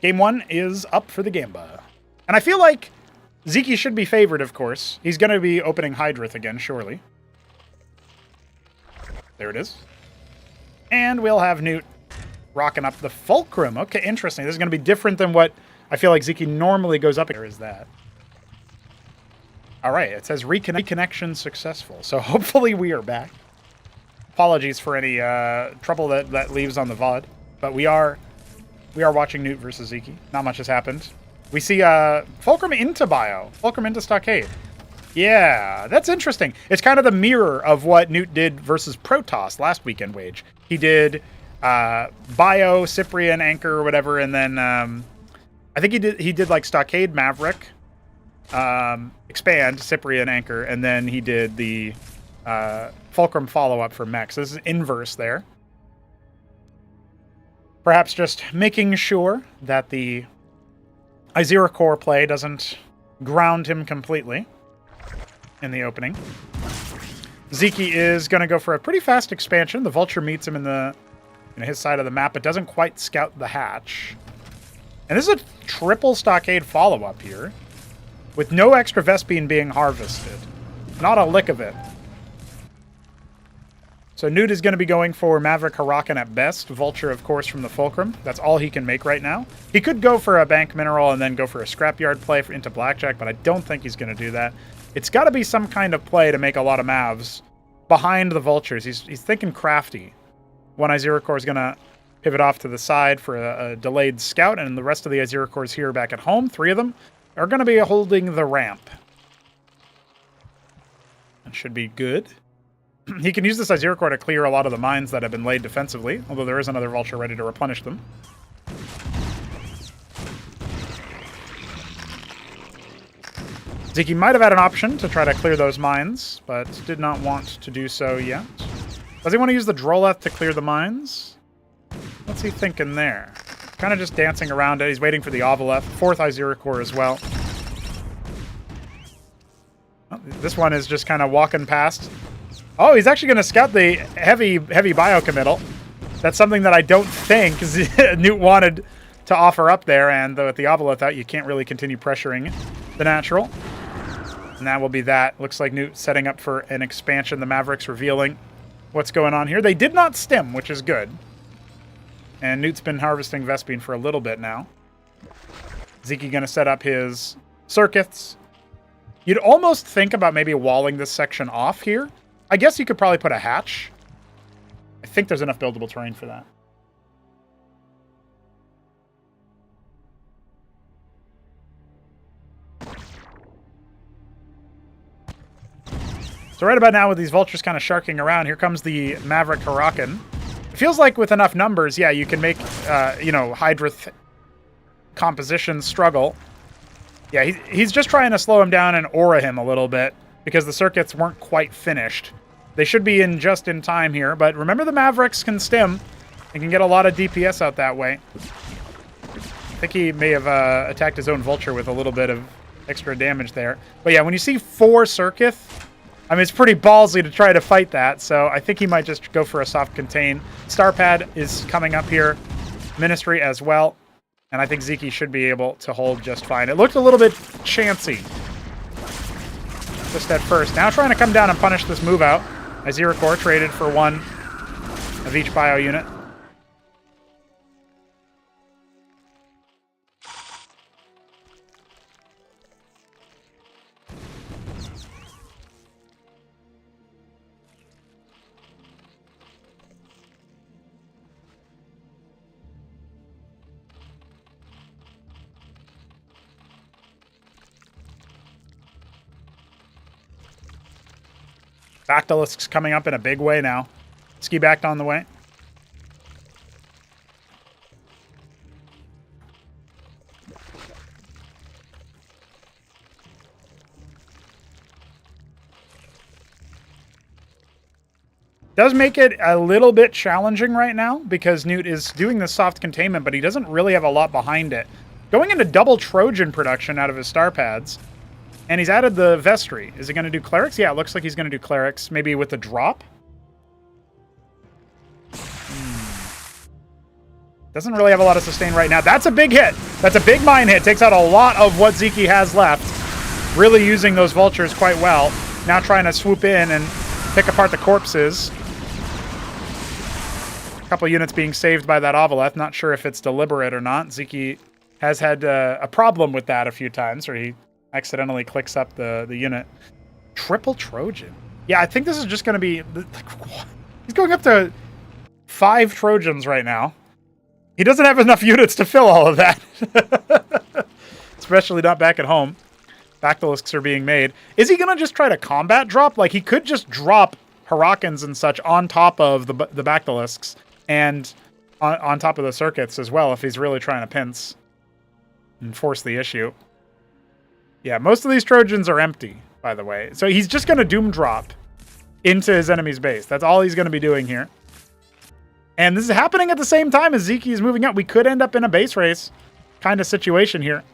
Game 1 is up for the Gamba. And I feel like Zeke should be favored, of course. He's going to be opening Hydrith again, surely. There it is. And we'll have Newt rocking up the Fulcrum. Okay, interesting. This is going to be different than what I feel like Zeke normally goes up. Here is that. All right, it says reconnection successful. So hopefully we are back. Apologies for any trouble that leaves on the VOD. But we are watching Newt versus Zeke. Not much has happened. We see Fulcrum into Bio. Fulcrum into Stockade. Yeah, that's interesting. It's kind of the mirror of what Newt did versus Protoss last Weekendwage. He did Bio, Cyprian, Anchor, or whatever, and then I think he did like Stockade, Maverick, Expand, Cyprian, Anchor, and then he did the Fulcrum follow-up for Mech. So this is inverse there. Perhaps just making sure that the Izira core play doesn't ground him completely in the opening. Zeke is going to go for a pretty fast expansion. The Vulture meets him in his side of the map, but doesn't quite scout the hatch. And this is a triple Stockade follow-up here, with no extra Vespene being harvested. Not a lick of it. So Newt is going to be going for Maverick Hurakan at best. Vulture, of course, from the Fulcrum. That's all he can make right now. He could go for a Bank Mineral and then go for a Scrapyard play into Blackjack, but I don't think he's going to do that. It's got to be some kind of play to make a lot of Mavs behind the Vultures. He's thinking crafty. One Izira Core is going to pivot off to the side for a delayed scout, and the rest of the Izira Cores here back at home, 3 of them, are going to be holding the ramp. That should be good. He can use this Izira Core to clear a lot of the mines that have been laid defensively, although there is another Vulture ready to replenish them. Zeke might have had an option to try to clear those mines, but did not want to do so yet. Does he want to use the Droleth to clear the mines? What's he thinking there? Kind of just dancing around it. He's waiting for the Ovaleth. 4th Izira Core as well. Oh, this one is just kind of walking past. Oh, he's actually going to scout the heavy biocommittal. That's something that I don't think Newt wanted to offer up there, and with the Ovalith out, you can't really continue pressuring the natural. And that will be that. Looks like Newt setting up for an expansion. The Mavericks revealing what's going on here. They did not stim, which is good. And Newt's been harvesting Vespene for a little bit now. Zeke going to set up his circuits. You'd almost think about maybe walling this section off here. I guess you could probably put a hatch. I think there's enough buildable terrain for that. So right about now, with these vultures kind of sharking around, here comes the Maverick Huracan. It feels like with enough numbers, yeah, you can make, Hydra compositions struggle. Yeah, he's just trying to slow him down and aura him a little bit because the circuits weren't quite finished. They should be in just in time here, but remember the Mavericks can stim and can get a lot of DPS out that way. I think he may have attacked his own vulture with a little bit of extra damage there. But yeah, when you see 4 Circuith, I mean, it's pretty ballsy to try to fight that, so I think he might just go for a soft contain. Starpad is coming up here, Ministry as well, and I think Zeke should be able to hold just fine. It looked a little bit chancy just at first. Now trying to come down and punish this move out. Aziracore traded for 1 of each bio unit. Bactalisk's coming up in a big way now. Ski backed on the way. Does make it a little bit challenging right now because Newt is doing the soft containment, but he doesn't really have a lot behind it. Going into double Trojan production out of his star pads. And he's added the Vestry. Is he going to do Clerics? Yeah, it looks like he's going to do Clerics. Maybe with the drop? Doesn't really have a lot of sustain right now. That's a big hit. That's a big mine hit. Takes out a lot of what Zeke has left. Really using those vultures quite well. Now trying to swoop in and pick apart the corpses. A couple units being saved by that Ovaleth. Not sure if it's deliberate or not. Zeke has had a problem with that a few times, where he accidentally clicks up the unit. Triple Trojan. Yeah, I think this is just going to be... He's going up to 5 Trojans right now. He doesn't have enough units to fill all of that. Especially not back at home. Bactalisks are being made. Is he going to just try to combat drop? Like, he could just drop Huracans and such on top of the Bactalisks and on top of the circuits as well if he's really trying to pince and force the issue. Yeah, most of these Trojans are empty, by the way. So he's just going to Doom Drop into his enemy's base. That's all he's going to be doing here. And this is happening at the same time as Zeke is moving up. We could end up in a base race kind of situation here.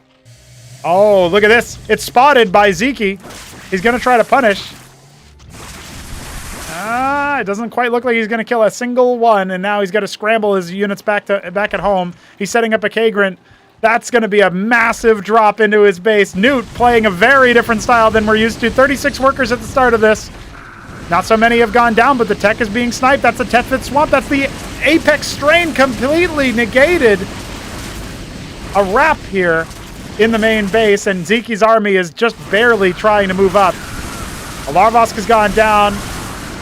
Oh, look at this. It's spotted by Zeke. He's going to try to punish. It doesn't quite look like he's going to kill a single one, and now he's got to scramble his units back at home. He's setting up a Kagrant. That's going to be a massive drop into his base. Newt playing a very different style than we're used to. 36 workers at the start of this. Not so many have gone down, but the tech is being sniped. That's the Tethfit Swamp. That's the Apex Strain completely negated. A wrap here in the main base, and Zeke's army is just barely trying to move up. A Larvosk has gone down.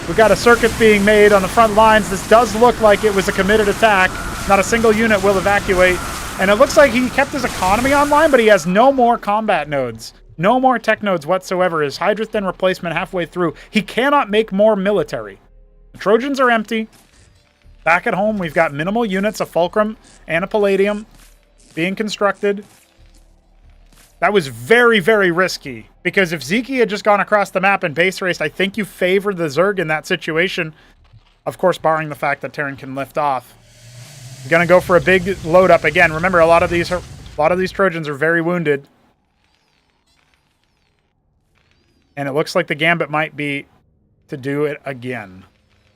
We've got a circuit being made on the front lines. This does look like it was a committed attack. Not a single unit will evacuate. And it looks like he kept his economy online, but he has no more combat nodes. No more tech nodes whatsoever. His Hydrathin replacement halfway through. He cannot make more military. The Trojans are empty. Back at home, we've got minimal units, a Fulcrum and a Palladium being constructed. That was very, very risky, because if Zeke had just gone across the map and base raced, I think you favor the Zerg in that situation. Of course, barring the fact that Terran can lift off. Going to go for a big load up again. Remember, a lot of these Trojans are very wounded. And it looks like the Gambit might be to do it again.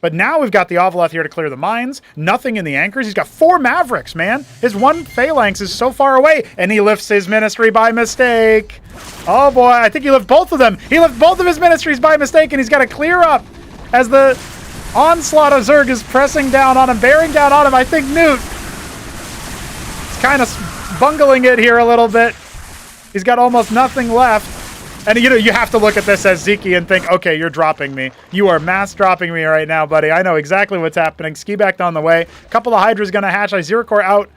But now we've got the Ovaleth here to clear the mines. Nothing in the anchors. He's got 4 Mavericks, man. His 1 Phalanx is so far away. And he lifts his Ministry by mistake. Oh, boy. I think he lifted both of them. He lifted both of his Ministries by mistake, and he's got to clear up as the onslaught of Zerg is pressing down on him, bearing down on him. I think Newt is kind of bungling it here a little bit. He's got almost nothing left. And, you have to look at this as Zeke and think, okay, you're dropping me. You are mass dropping me right now, buddy. I know exactly what's happening. Ski backed on the way. A couple of Hydras going to hatch. Aziracore out.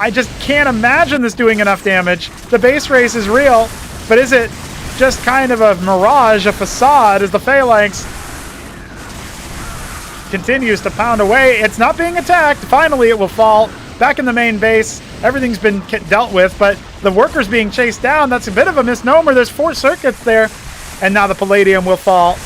I just can't imagine this doing enough damage. The base race is real, but is it just kind of a mirage, a facade, as the Phalanx continues to pound away. It's not being attacked. Finally, it will fall back in the main base. Everything's been dealt with, but the workers being chased down, that's a bit of a misnomer. There's 4 circuits there, and now the Palladium will fall.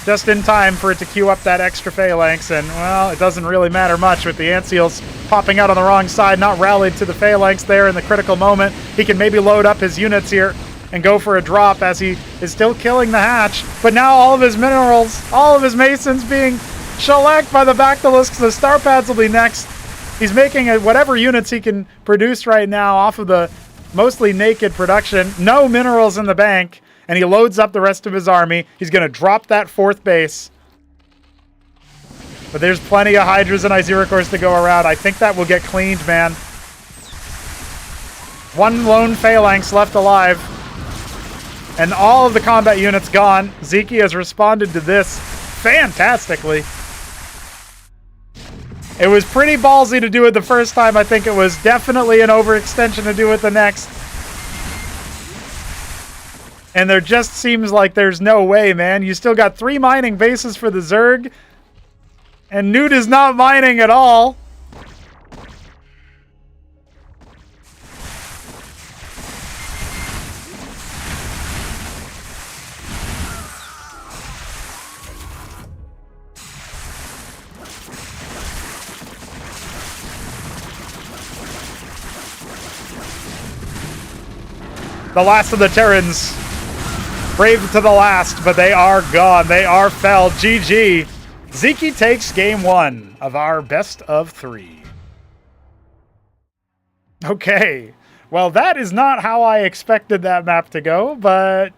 Just in time for it to queue up that extra Phalanx, and, well, it doesn't really matter much with the Ant Seals popping out on the wrong side, not rallied to the Phalanx there in the critical moment. He can maybe load up his units here and go for a drop as he is still killing the hatch. But now all of his minerals, all of his masons being shellacked by the Bactylisks. The star pads will be next. He's making whatever units he can produce right now off of the mostly naked production. No minerals in the bank. And he loads up the rest of his army. He's going to drop that 4th base. But there's plenty of Hydras and Iziricors to go around. I think that will get cleaned, man. 1 lone Phalanx left alive. And all of the combat units gone. Ziki has responded to this fantastically. It was pretty ballsy to do it the first time. I think it was definitely an overextension to do it the next. And there just seems like there's no way, man. You still got 3 mining bases for the Zerg. And Newt is not mining at all. The last of the Terrans. Brave to the last, but they are gone. They are felled. GG. Ziki takes game 1 of our best of 3. Okay. Well, that is not how I expected that map to go, but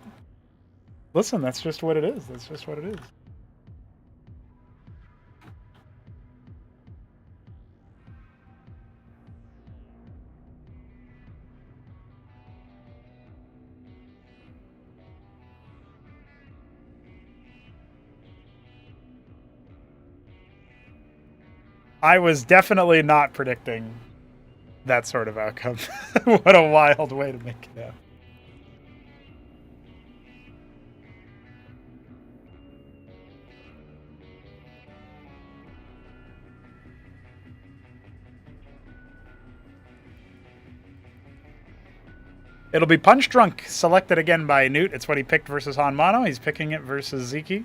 listen, that's just what it is. That's just what it is. I was definitely not predicting that sort of outcome. What a wild way to make it happen. It'll be Punch Drunk, selected again by Newt. It's what he picked versus Han Mono. He's picking it versus Ziki.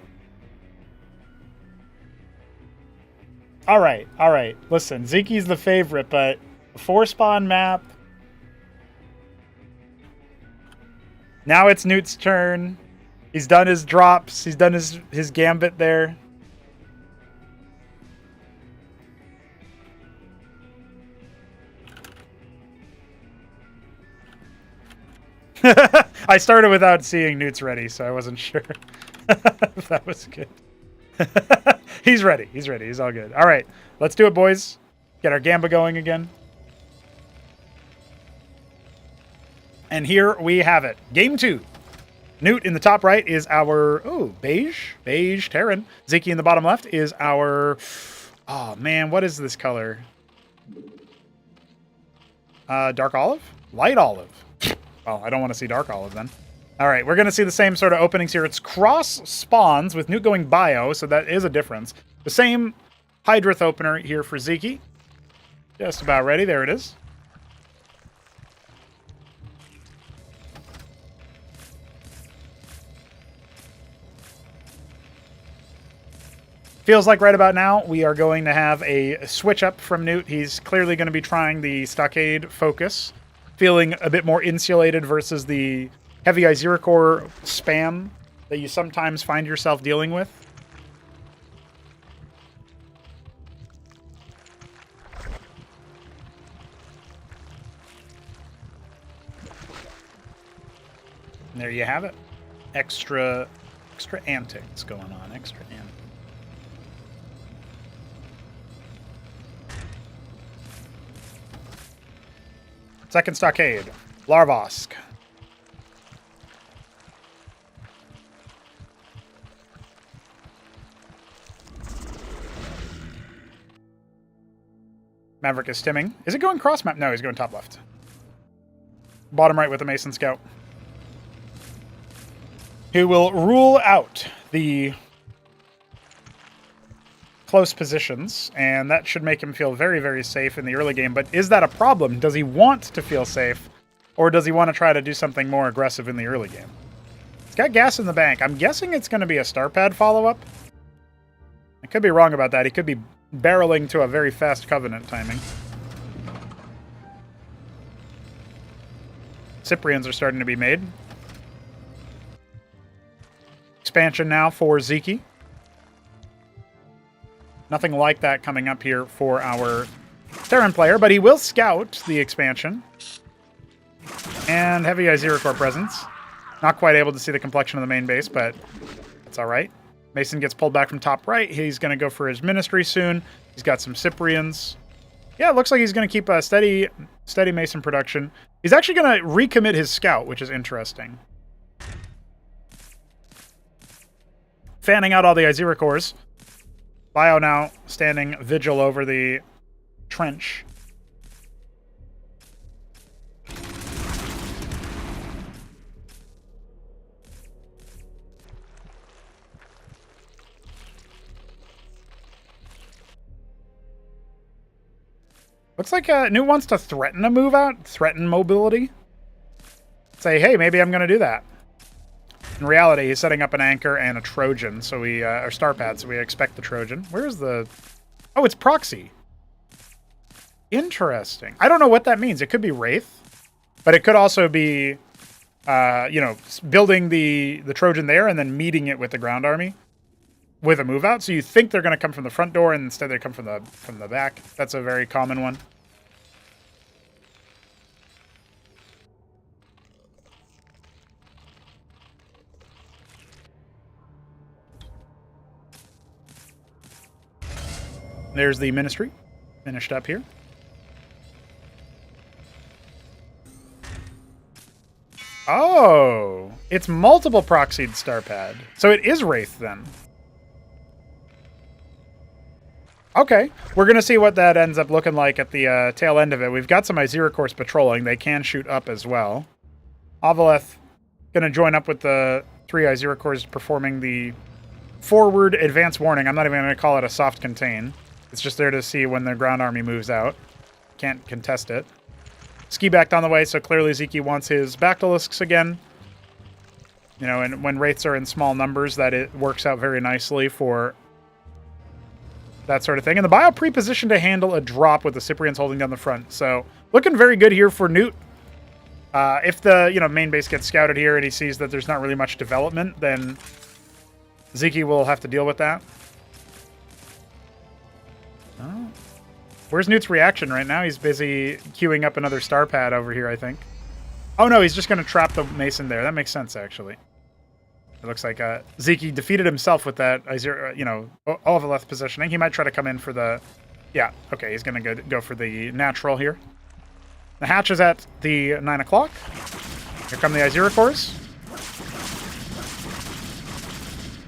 All right. Listen, Ziki's the favorite, but 4-spawn map. Now it's Newt's turn. He's done his drops. He's done his gambit there. I started without seeing Newt's ready, so I wasn't sure if that was good. He's ready. He's ready. He's all good. All right. Let's do it, boys. Get our Gamba going again. And here we have it. Game 2. Newt in the top right is our... beige Terran. Ziki in the bottom left is our... Oh, man. What is this color? Dark olive? Light olive. Oh, I don't want to see dark olive then. All right, we're going to see the same sort of openings here. It's cross spawns with Newt going bio, so that is a difference. The same Hydrith opener here for Ziki. Just about ready. There it is. Feels like right about now we are going to have a switch up from Newt. He's clearly going to be trying the Stockade focus, feeling a bit more insulated versus the heavy Iziricor spam that you sometimes find yourself dealing with. And there you have it. Extra antics going on. Extra antics. Second Stockade. Larvosk. Maverick is stimming. Is it going cross map? No, he's going top left. bottom right with the Mason Scout, who will rule out the close positions, and that should make him feel very, very safe in the early game. But is that a problem? Does he want to feel safe, or does he want to try to do something more aggressive in the early game? He's got gas in the bank. I'm guessing it's going to be a star pad follow-up. I could be wrong about that. He could be barreling to a very fast Covenant timing. Cyprians are starting to be made. Expansion now for Zeke. Nothing like that coming up here for our Terran player, but he will scout the expansion. And heavy Iziracore presence. Not quite able to see the complexion of the main base, but it's all right. Mason gets pulled back from top right. He's going to go for his ministry soon. He's got some Cyprians. Yeah, it looks like he's going to keep a steady Mason production. He's actually going to recommit his scout, which is interesting. Fanning out all the Iziracores. Bio now standing vigil over the trench. Looks like Newt wants to threaten a move out, threaten mobility. Say, hey, maybe I'm going to do that. In reality, he's setting up an anchor and a Trojan, so we or star pad, so we expect the Trojan. Where's the? Oh, it's proxy. Interesting. I don't know what that means. It could be Wraith, but it could also be, you know, building the Trojan there and then meeting it with the ground army with a move out. So you think they're going to come from the front door, and instead they come from the back. That's a very common one. There's the ministry, finished up here. Oh, it's multiple proxied Starpad. So it is Wraith then. Okay, we're going to see what that ends up looking like at the tail end of it. We've got some Iziracores patrolling. They can shoot up as well. Avaleth going to join up with the 3 Iziracores performing the forward advance warning. I'm not even going to call it a soft contain. It's just there to see when the ground army moves out. Can't contest it. Ski backed on the way, so clearly Zeke wants his Bactylisks again. You know, and when Wraiths are in small numbers, that it works out very nicely for that sort of thing. And the Bio pre-positioned to handle a drop with the Cyprians holding down the front. So looking very good here for Newt. If the main base gets scouted here and he sees that there's not really much development, then Zeke will have to deal with that. Oh. Where's Newt's reaction right now? He's busy queuing up another star pad over here, I think. Oh no, he's just going to trap the Mason there. That makes sense, actually. It looks like Zeke defeated himself with that, Ovaleth positioning. He might try to come in for the... Yeah, okay, he's going to go for the natural here. The hatch is at the 9 o'clock. Here come the Iziracores.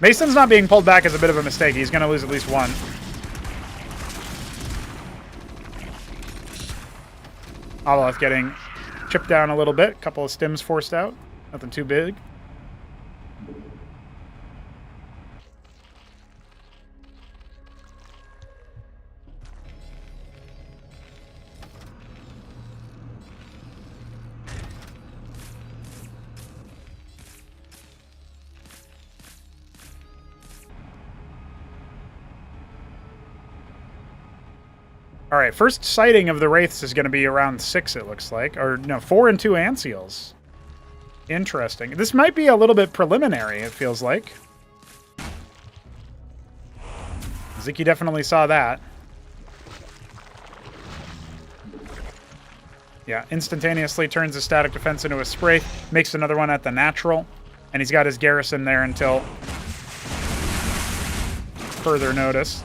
Mason's not being pulled back is a bit of a mistake. He's going to lose at least one. Avaleth getting chipped down a little bit. A couple of stims forced out. Nothing too big. All right, first sighting of the Wraiths is going to be around 6, it looks like. Or, no, 4 and 2 Anseals. Interesting. This might be a little bit preliminary, it feels like. Zeke definitely saw that. Yeah, instantaneously turns his static defense into a spray, makes another one at the natural, and he's got his garrison there until further notice.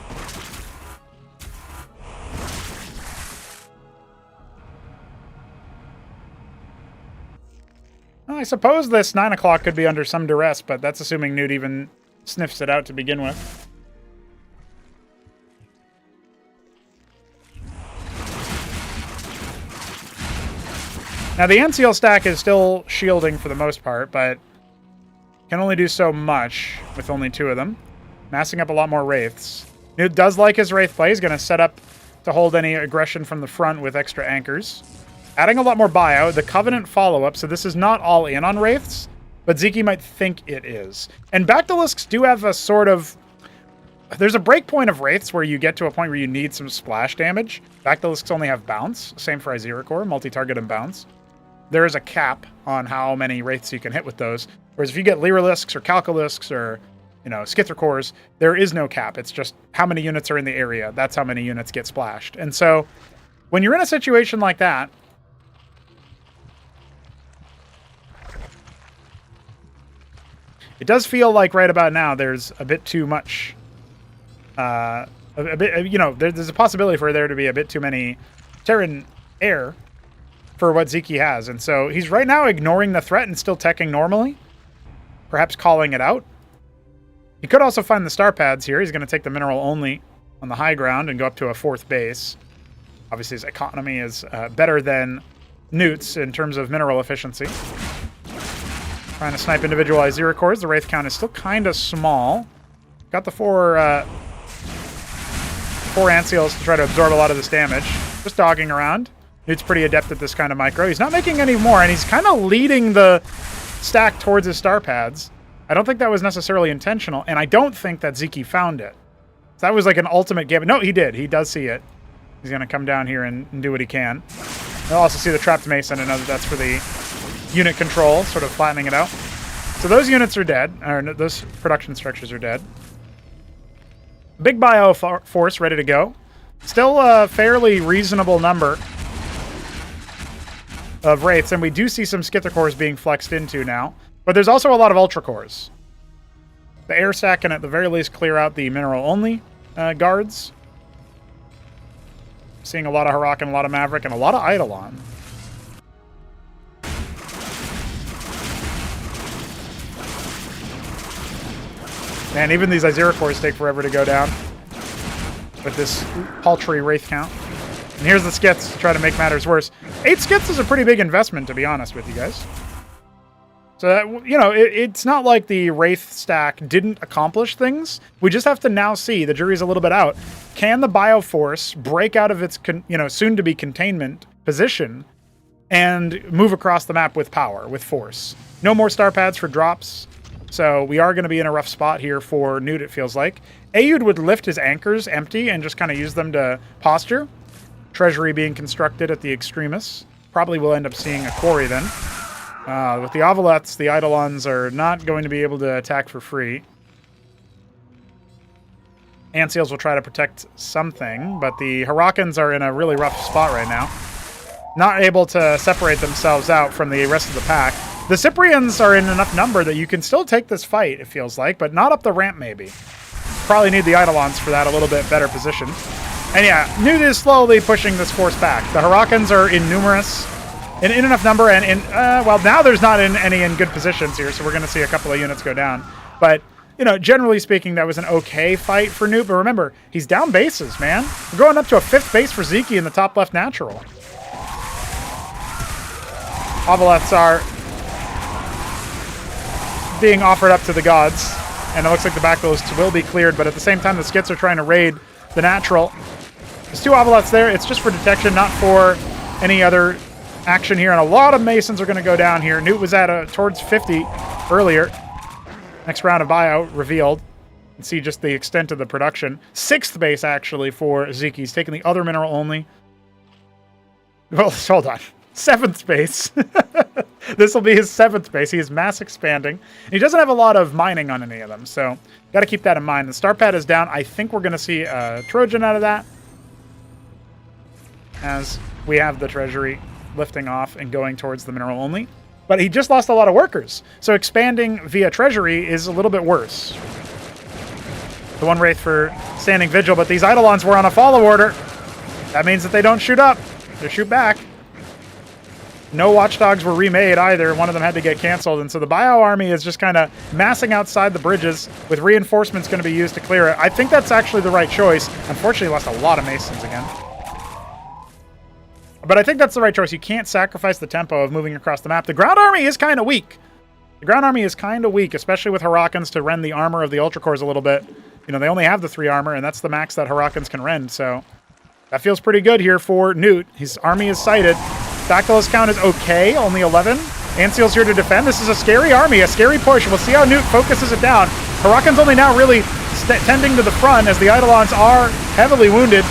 I suppose this 9 o'clock could be under some duress, but that's assuming Newt even sniffs it out to begin with. Now, the Anseal stack is still shielding for the most part, but can only do so much with only 2 of them. Massing up a lot more Wraiths. Newt does like his Wraith play. He's going to set up to hold any aggression from the front with extra anchors. Adding a lot more bio. The Covenant follow-up, so this is not all in on Wraiths, but Zeke might think it is. And Bactylisks do have a sort of... There's a break point of Wraiths where you get to a point where you need some splash damage. Bactylisks only have bounce. Same for Iziracore, multi-target and bounce. There is a cap on how many Wraiths you can hit with those. Whereas if you get Lyrilisks or Calculisks or, Skithrakores, there is no cap. It's just how many units are in the area. That's how many units get splashed. And so when you're in a situation like that, it does feel like right about now there's a bit too much... there's a possibility for there to be a bit too many Terran air for what Zeke has. And so he's right now ignoring the threat and still teching normally. Perhaps calling it out. He could also find the star pads here. He's going to take the mineral only on the high ground and go up to a 4th base. Obviously his economy is better than Newt's in terms of mineral efficiency. Trying to snipe individual Iziracores. The Wraith count is still kind of small. Got the 4 Anseals to try to absorb a lot of this damage. Just dogging around. Newt's pretty adept at this kind of micro. He's not making any more, and he's kind of leading the stack towards his star pads. I don't think that was necessarily intentional, and I don't think that Zeke found it. So that was like an ultimate game. No, he did. He does see it. He's going to come down here and do what he can. He'll also see the trapped Mason and know that that's for the unit control, sort of flattening it out. So those units are dead, or those production structures are dead. Big bio force ready to go. Still a fairly reasonable number of Wraiths, and we do see some Skithrakores being flexed into now. But there's also a lot of Ultra Cores. The air stack can at the very least clear out the mineral-only guards. Seeing a lot of Harakan, a lot of Maverick, and a lot of Eidolon. Man, even these Iziracores take forever to go down with this paltry Wraith count. And here's the Skiths to try to make matters worse. 8 Skiths is a pretty big investment, to be honest with you guys. So, that, it's not like the Wraith stack didn't accomplish things. We just have to now see, the jury's a little bit out, can the Bioforce break out of its, soon-to-be containment position and move across the map with power, with force? No more star pads for drops. So we are going to be in a rough spot here for Newt, it feels like. Aoud would lift his anchors empty and just kind of use them to posture. Treasury being constructed at the extremis. Probably will end up seeing a quarry then. With the Ovoleths, the Eidolons are not going to be able to attack for free. Anseals will try to protect something, but the Harakans are in a really rough spot right now. Not able to separate themselves out from the rest of the pack. The Cyprians are in enough number that you can still take this fight, it feels like, but not up the ramp maybe. Probably need the Eidolons for that, a little bit better position. And yeah, Newt is slowly pushing this force back. The Harakans are in enough number, and well, now there's not any in good positions here, so we're going to see a couple of units go down. But, generally speaking, that was an okay fight for Newt, but remember, he's down bases, man. We're going up to a 5th base for Zeke in the top left natural. Ovoleths are being offered up to the gods, and it looks like the Bactylisks will be cleared, but at the same time, the Skiths are trying to raid the natural. There's 2 Ovoleths there. It's just for detection, not for any other action here, and a lot of Masons are going to go down here. Newt was at towards 50 earlier. Next round of bio revealed. You can see just the extent of the production. 6th base, actually, for Zeke. He's taking the other mineral only. Well, hold on. 7th base. This will be his 7th base. He is mass expanding. And he doesn't have a lot of mining on any of them, so got to keep that in mind. The star pad is down. I think we're going to see a Trojan out of that, as we have the treasury lifting off and going towards the mineral only. But he just lost a lot of workers, so expanding via treasury is a little bit worse. The 1 Wraith for standing vigil, but these Eidolons were on a follow order. That means that they don't shoot up. They shoot back. No Watchdogs were remade either. One of them had to get canceled, and so the Bio army is just kind of massing outside the bridges with reinforcements going to be used to clear it. I think that's actually the right choice. Unfortunately, lost a lot of Masons again. But I think that's the right choice. You can't sacrifice the tempo of moving across the map. The ground army is kind of weak. The ground army is kind of weak, especially with Hurricanes to rend the armor of the Ultra Cores a little bit. You know, they only have the 3 armor, and that's the max that Hurricanes can rend, so that feels pretty good here for Newt. His army is sighted. Dactylus count is okay, only 11. Anseal's here to defend. This is a scary army, a scary push. We'll see how Newt focuses it down. Hurricanes only now really tending to the front as the Eidolons are heavily wounded.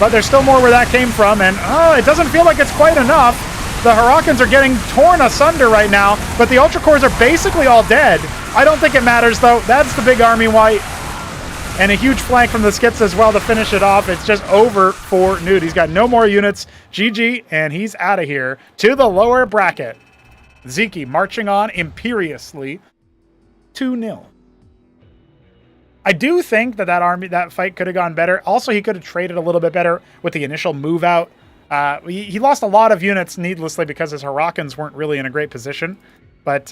But there's still more where that came from, and it doesn't feel like it's quite enough. The Hurricanes are getting torn asunder right now, but the Ultra Cores are basically all dead. I don't think it matters, though. That's the big army white. And a huge flank from the Skits as well to finish it off. It's just over for Newt. He's got no more units. GG, and he's out of here to the lower bracket. Zeke marching on imperiously. 2-0. I do think that fight could have gone better. Also, he could have traded a little bit better with the initial move out. He lost a lot of units needlessly because his Hurricanes weren't really in a great position. But,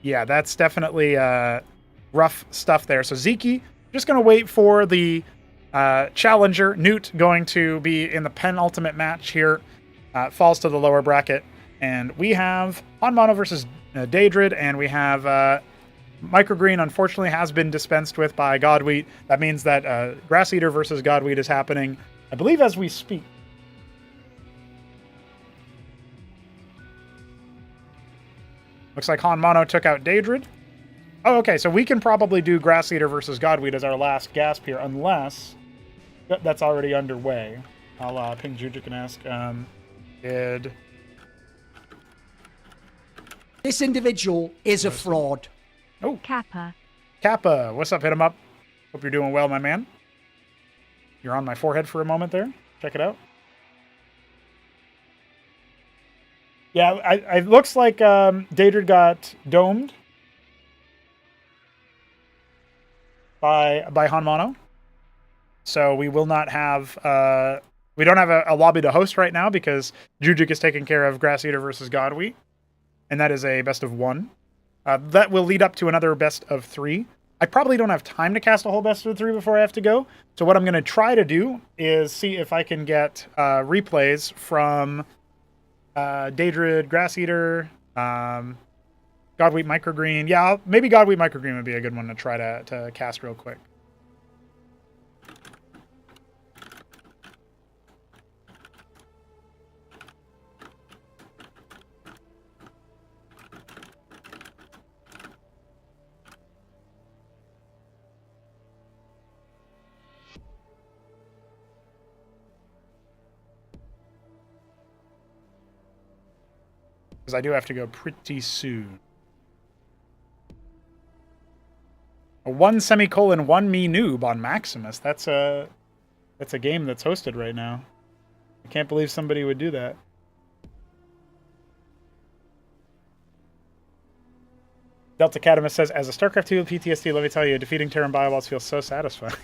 yeah, that's definitely rough stuff there. So Zeke, just going to wait for the challenger. Newt going to be in the penultimate match here. Falls to the lower bracket. And we have Hanmono versus Daedrid, and we have Microgreen, unfortunately, has been dispensed with by Godwheat. That means that Grass Eater versus Godwheat is happening, I believe, as we speak. Looks like Hanmono took out Daedrid. Oh, okay, so we can probably do Grass Eater versus Godwheat as our last gasp here, unless that's already underway. I'll ping Jujuk and ask, did... This individual is a fraud. Oh. Kappa. Kappa, what's up? Hit him up. Hope you're doing well, my man. You're on my forehead for a moment there. Check it out. Yeah, it looks like Daedrid got domed by Hanmono. So we will not have... we don't have a lobby to host right now because Jujuk is taking care of Grass Eater versus Godwheat. And that is a best of 1. That will lead up to another best of 3. I probably don't have time to cast a whole best of 3 before I have to go. So what I'm going to try to do is see if I can get replays from Daedrid, Grass Eater, Godwheat, Microgreen. Yeah, maybe Godwheat, Microgreen would be a good one to try to cast real quick. Because I do have to go pretty soon. A 1 semicolon 1 me noob on Maximus. That's a game that's hosted right now. I can't believe somebody would do that. Delta Catamus says, as a StarCraft 2 PTSD, let me tell you, defeating Terran Bioballs feels so satisfying.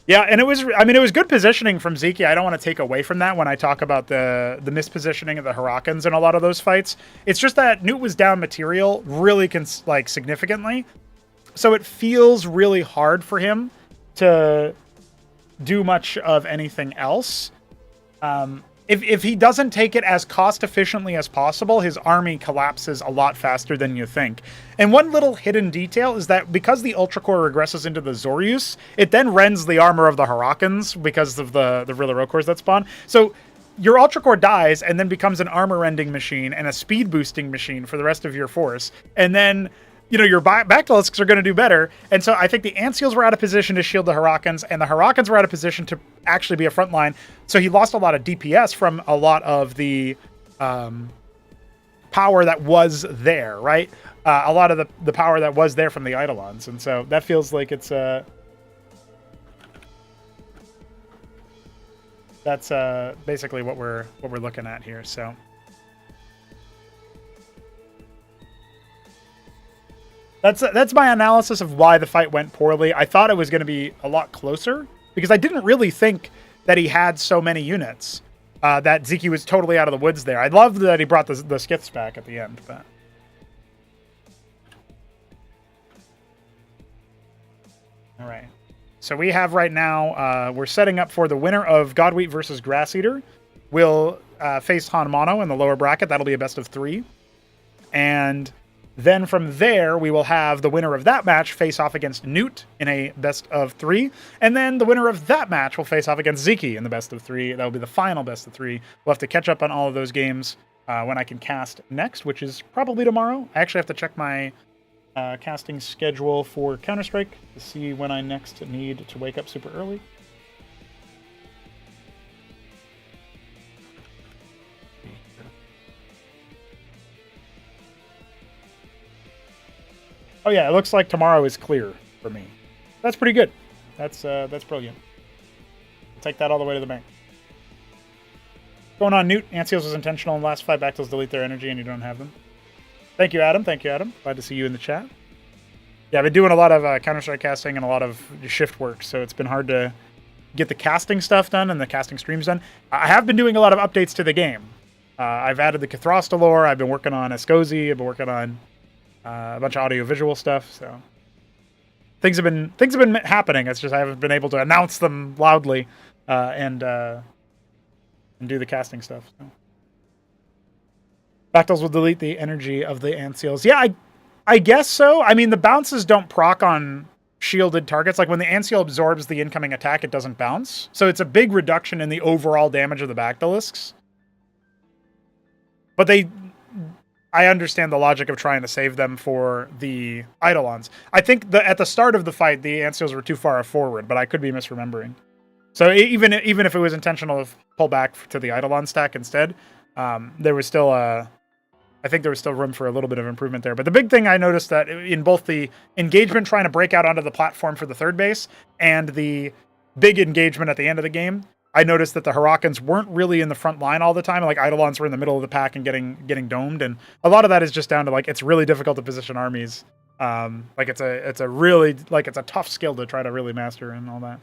Yeah, and it was good positioning from Zeke. I don't want to take away from that when I talk about the mispositioning of the Hurricanes in a lot of those fights. It's just that Newt was down material really significantly. So it feels really hard for him to do much of anything else. If he doesn't take it as cost efficiently as possible, his army collapses a lot faster than you think. And one little hidden detail is that because the Ultra Core regresses into the Zorius, it then rends the armor of the Hurricanes because of the Rilla Cores that spawn. So your Ultra Core dies and then becomes an armor rending machine and a speed boosting machine for the rest of your force. And then, you know, your Bactylisks are going to do better. And so I think the Antseals were out of position to shield the Hurricanes, and the Hurricanes were out of position to actually be a front line. So he lost a lot of DPS from a lot of the power that was there, right? A lot of the power that was there from the Eidolons. And so that feels like it's... that's basically what we're looking at here, so... That's my analysis of why the fight went poorly. I thought it was going to be a lot closer because I didn't really think that he had so many units. That Zeke was totally out of the woods there. I loved that he brought the Skiths back at the end, but... All right. So we have right now, we're setting up for the winner of Godwheat versus Grass Eater. Will face Han Mono in the lower bracket. That'll be a best of 3. And then from there, we will have the winner of that match face off against Newt in a best of 3. And then the winner of that match will face off against Ziki in the best of 3. That will be the final best of 3. We'll have to catch up on all of those games when I can cast next, which is probably tomorrow. I actually have to check my casting schedule for Counter-Strike to see when I next need to wake up super early. Oh yeah, it looks like tomorrow is clear for me. That's pretty good. That's brilliant. I'll take that all the way to the bank. Going on, Newt. Antseals was intentional in the last 5 battles delete their energy and you don't have them. Thank you, Adam. Thank you, Adam. Glad to see you in the chat. Yeah, I've been doing a lot of Counter-Strike casting and a lot of shift work, so it's been hard to get the casting stuff done and the casting streams done. I have been doing a lot of updates to the game. I've added the Cathrosta lore. I've been working on Escozy. I've been working on a bunch of audio-visual stuff. So things have been happening. It's just I haven't been able to announce them loudly and do the casting stuff. So. Bactals will delete the energy of the Antseals. Yeah, I guess so. I mean, the bounces don't proc on shielded targets. Like when the Antseal absorbs the incoming attack, it doesn't bounce. So it's a big reduction in the overall damage of the Bactalisks. But I understand the logic of trying to save them for the Eidolons. I think at the start of the fight, the Antseals were too far forward, but I could be misremembering. So even if it was intentional to pull back to the Eidolon stack instead, there was still I think there was still room for a little bit of improvement there. But the big thing I noticed that in both the engagement trying to break out onto the platform for the third base and the big engagement at the end of the game, I noticed that the Harakans weren't really in the front line all the time. Like Eidolons were in the middle of the pack and getting domed. And a lot of that is just down to like, it's really difficult to position armies. Like it's a tough skill to try to really master and all that.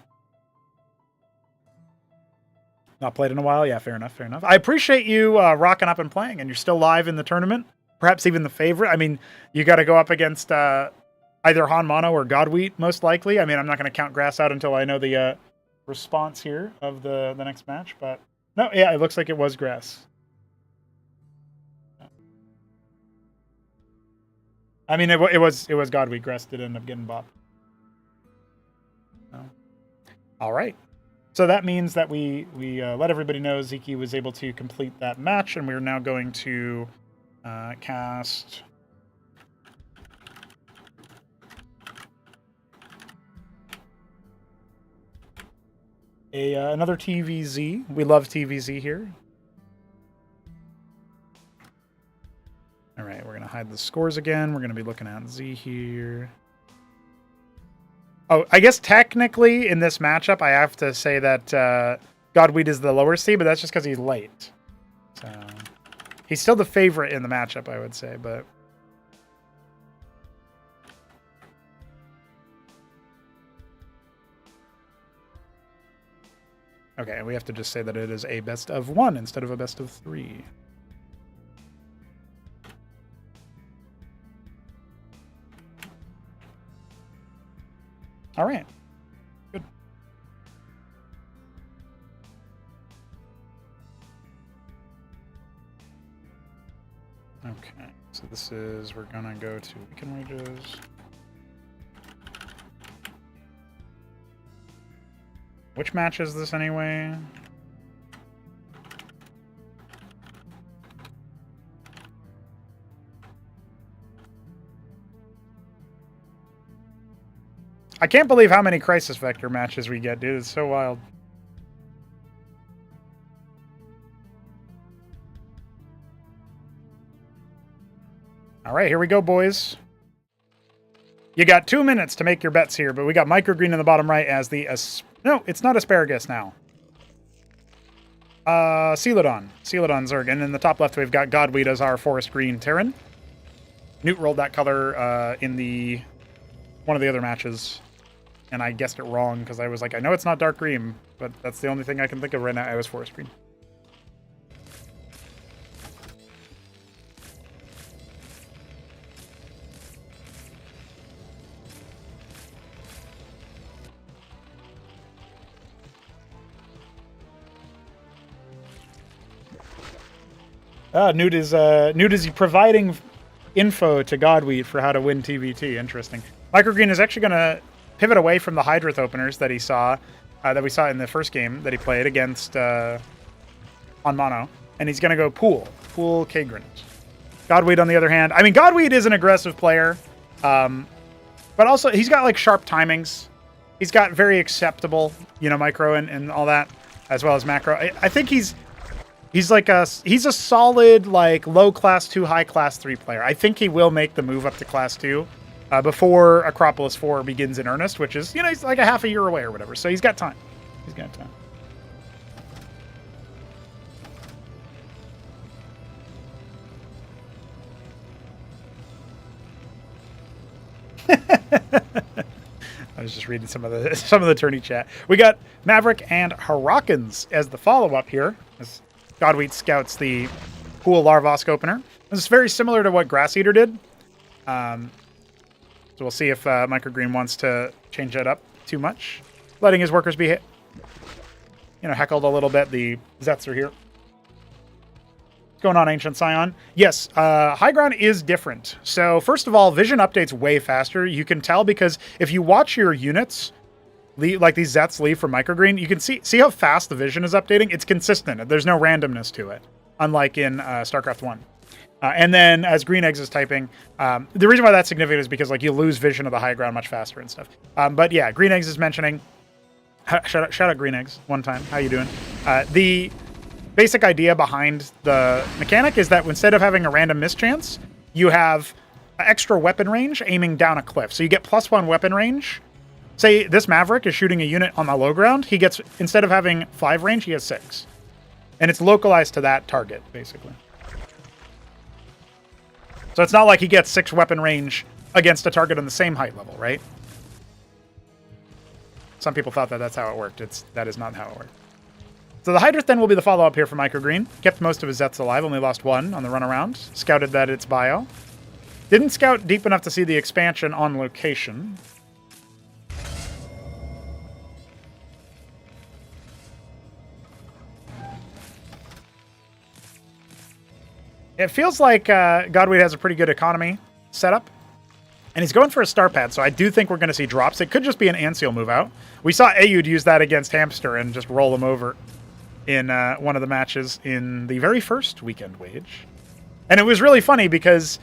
Not played in a while? Yeah, fair enough, fair enough. I appreciate you rocking up and playing, and you're still live in the tournament. Perhaps even the favorite. I mean, you got to go up against either Han Mono or Godwheat, most likely. I mean, I'm not going to count Grass out until I know the response here of the next match. But no, yeah, it looks like it was Grass. I mean, it was Godwheat. Grass did end up getting bopped. So. All right. So that means that we let everybody know Ziki was able to complete that match, and we're now going to cast another TVZ. We love TVZ here. All right, we're going to hide the scores again. We're going to be looking at Z here. Oh, I guess technically in this matchup, I have to say that Godwheat is the lower C, but that's just because he's late. So he's still the favorite in the matchup, I would say, but... Okay, and we have to just say that it is a best of 1 instead of a best of 3. All right. Good. Okay. So this is, we're going to go to Weekendwages. Which match is this anyway? I can't believe how many Crisis Vector matches we get, dude. It's so wild. All right, here we go, boys. You got 2 minutes to make your bets here, but we got Microgreen in the bottom right as the... No, it's not Asparagus now. Celadon Zerg. And in the top left, we've got Godwheat as our Forest Green Terran. Newt rolled that color in one of the other matches. And I guessed it wrong because I was like, I know it's not dark green, but that's the only thing I can think of right now. I was Forest Green. Newt is providing info to Godweed for how to win TBT. Interesting. Microgreen is actually going to pivot away from the Hydrith openers that he saw, that we saw in the first game that he played against on mono, and he's going to go pool Kagrin. Godweed, on the other hand, I mean, Godweed is an aggressive player, but also he's got like sharp timings. He's got very acceptable, micro and all that, as well as macro. I think he's a solid like low class 2, high class 3 player. I think he will make the move up to class 2 before Acropolis 4 begins in earnest, which is he's like a half a year away or whatever. So he's got time. He's got time. I was just reading some of the tourney chat. We got Maverick and Harakans as the follow-up here, as Godweed scouts the Pool Larvosk opener. This is very similar to what Grass Eater did. So we'll see if Microgreen wants to change that up too much. Letting his workers be hit, heckled a little bit. The Zets are here. Going on, Ancient Scion? Yes, High Ground is different. So first of all, vision updates way faster. You can tell because if you watch your units, like these Zets leave from Microgreen, you can see how fast the vision is updating. It's consistent. There's no randomness to it, unlike in Starcraft 1. And then as Green Eggs is typing, the reason why that's significant is because like you lose vision of the High Ground much faster and stuff. But yeah, Green Eggs is mentioning, shout out Green Eggs one time. How you doing? The basic idea behind the mechanic is that instead of having a random mischance, you have extra weapon range aiming down a cliff. So you get +1 weapon range. Say this Maverick is shooting a unit on the low ground. He gets, instead of having 5 range, he has 6. And it's localized to that target, basically. So it's not like he gets 6 weapon range against a target on the same height level, right? Some people thought that that's how it worked. That is not how it worked. So the Hydrith then will be the follow-up here for Microgreen. Kept most of his Zets alive, only lost 1 on the run around. Scouted that it's bio. Didn't scout deep enough to see the expansion on location. It feels like Godweed has a pretty good economy setup. And he's going for a star pad, so I do think we're going to see drops. It could just be an Anseal move out. We saw Ayud use that against Hamster and just roll him over in one of the matches in the very first Weekendwage. And it was really funny because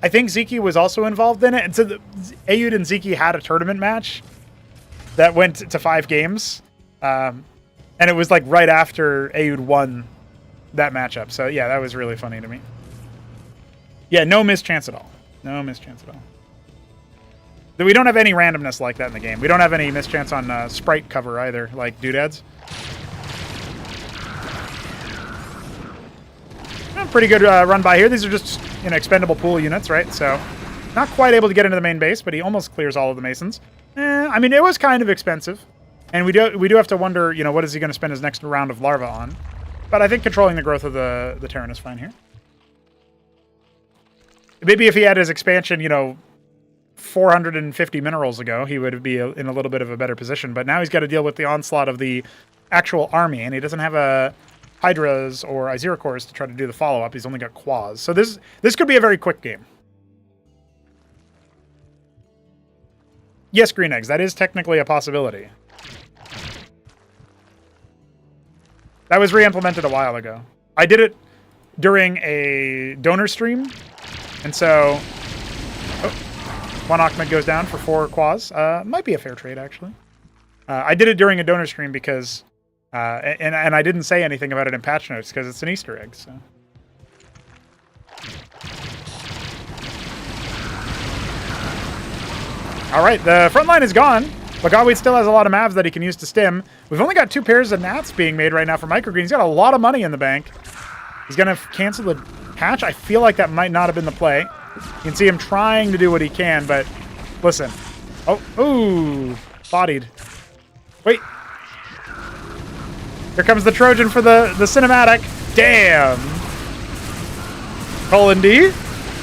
I think Ziki was also involved in it. And so Ayud and Ziki had a tournament match that went to 5 games. And it was like right after Ayud won that matchup. So yeah, that was really funny to me. Yeah, no mischance at all. No mischance at all. We don't have any randomness like that in the game. We don't have any mischance on sprite cover either, like doodads. Pretty good run by here. These are just expendable pool units, right? So not quite able to get into the main base, but he almost clears all of the Masons. I mean, it was kind of expensive. And we do have to wonder, what is he going to spend his next round of larva on? But I think controlling the growth of the Terran is fine here. Maybe if he had his expansion, 450 minerals ago, he would be in a little bit of a better position. But now he's got to deal with the onslaught of the actual army, and he doesn't have a Hydras or Iziracors to try to do the follow-up. He's only got Quas. So this could be a very quick game. Yes, Green Eggs, that is technically a possibility. That was re-implemented a while ago. I did it during a donor stream, and so... one Ahmed goes down for 4 Quas. Might be a fair trade, actually. I did it during a donor stream because... and I didn't say anything about it in patch notes because it's an Easter egg, so... Alright, the front line is gone, but Godweed still has a lot of Mavs that he can use to stim. We've only got 2 pairs of Nats being made right now for Microgreen. He's got a lot of money in the bank. He's going to cancel the hatch. I feel like that might not have been the play. You can see him trying to do what he can, but listen. Oh, ooh, bodied. Wait. Here comes the Trojan for the cinematic. Damn. Colon D.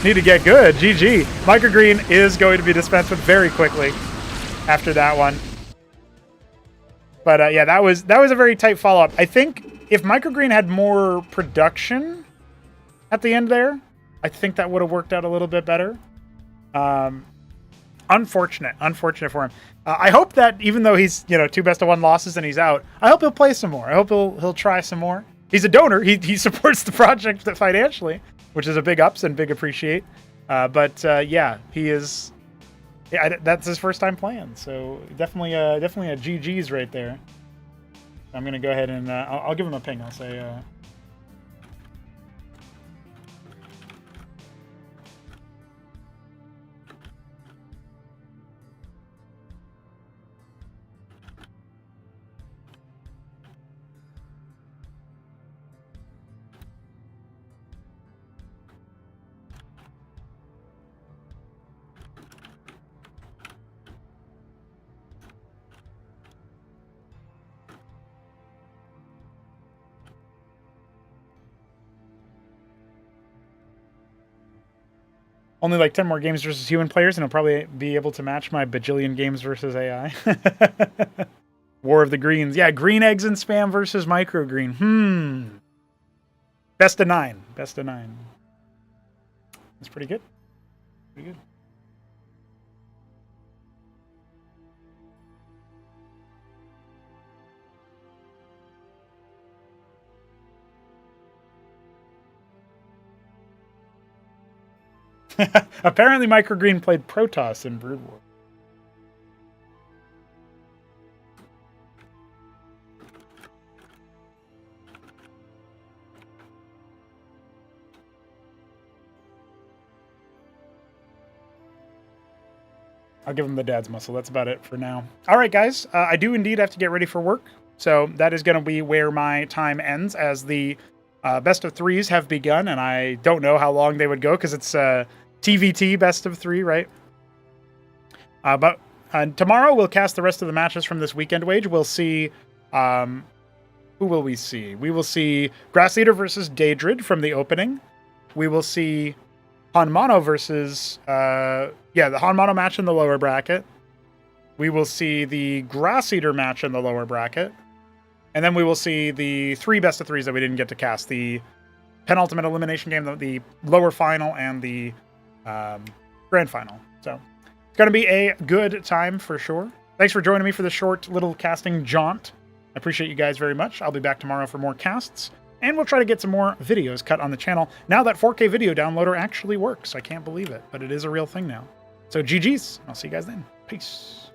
Need to get good. GG. Microgreen is going to be dispensed with very quickly after that one. But yeah, that was a very tight follow-up. I think if Microgreen had more production, at the end there. I think that would have worked out a little bit better. Unfortunate for him. I hope that even though he's 2 best-of-1 losses and he's out, I hope he'll play some more. I hope he'll try some more. He's a donor. He supports the project financially, which is a big ups and big appreciate. Yeah, he is. Yeah, that's his first time playing, so definitely a GG's right there. I'm gonna go ahead and I'll give him a ping. I'll say. Only like 10 more games versus human players, and I'll probably be able to match my bajillion games versus AI. War of the Greens. Yeah, green eggs and spam versus microgreen. Best of 9. Best of 9. That's pretty good. Pretty good. Apparently, Microgreen played Protoss in Brood War. I'll give him the dad's muscle. That's about it for now. All right, guys. I do indeed have to get ready for work. So that is going to be where my time ends, as the best of 3s have begun. And I don't know how long they would go, because it's TVT best of 3, right? But tomorrow we'll cast the rest of the matches from this Weekendwage. We'll see... who will we see? We will see Grass Eater versus Daedrid from the opening. We will see Hanmano versus... the Hanmano match in the lower bracket. We will see the Grass Eater match in the lower bracket. And then we will see the 3 best of 3s that we didn't get to cast. The penultimate elimination game, the lower final, and the grand final. So it's going to be a good time for sure. Thanks for joining me for the short little casting jaunt. I appreciate you guys very much. I'll be back tomorrow for more casts, and we'll try to get some more videos cut on the channel. Now that 4K video downloader actually works. I can't believe it, but it is a real thing now. So GG's. I'll see you guys then. Peace.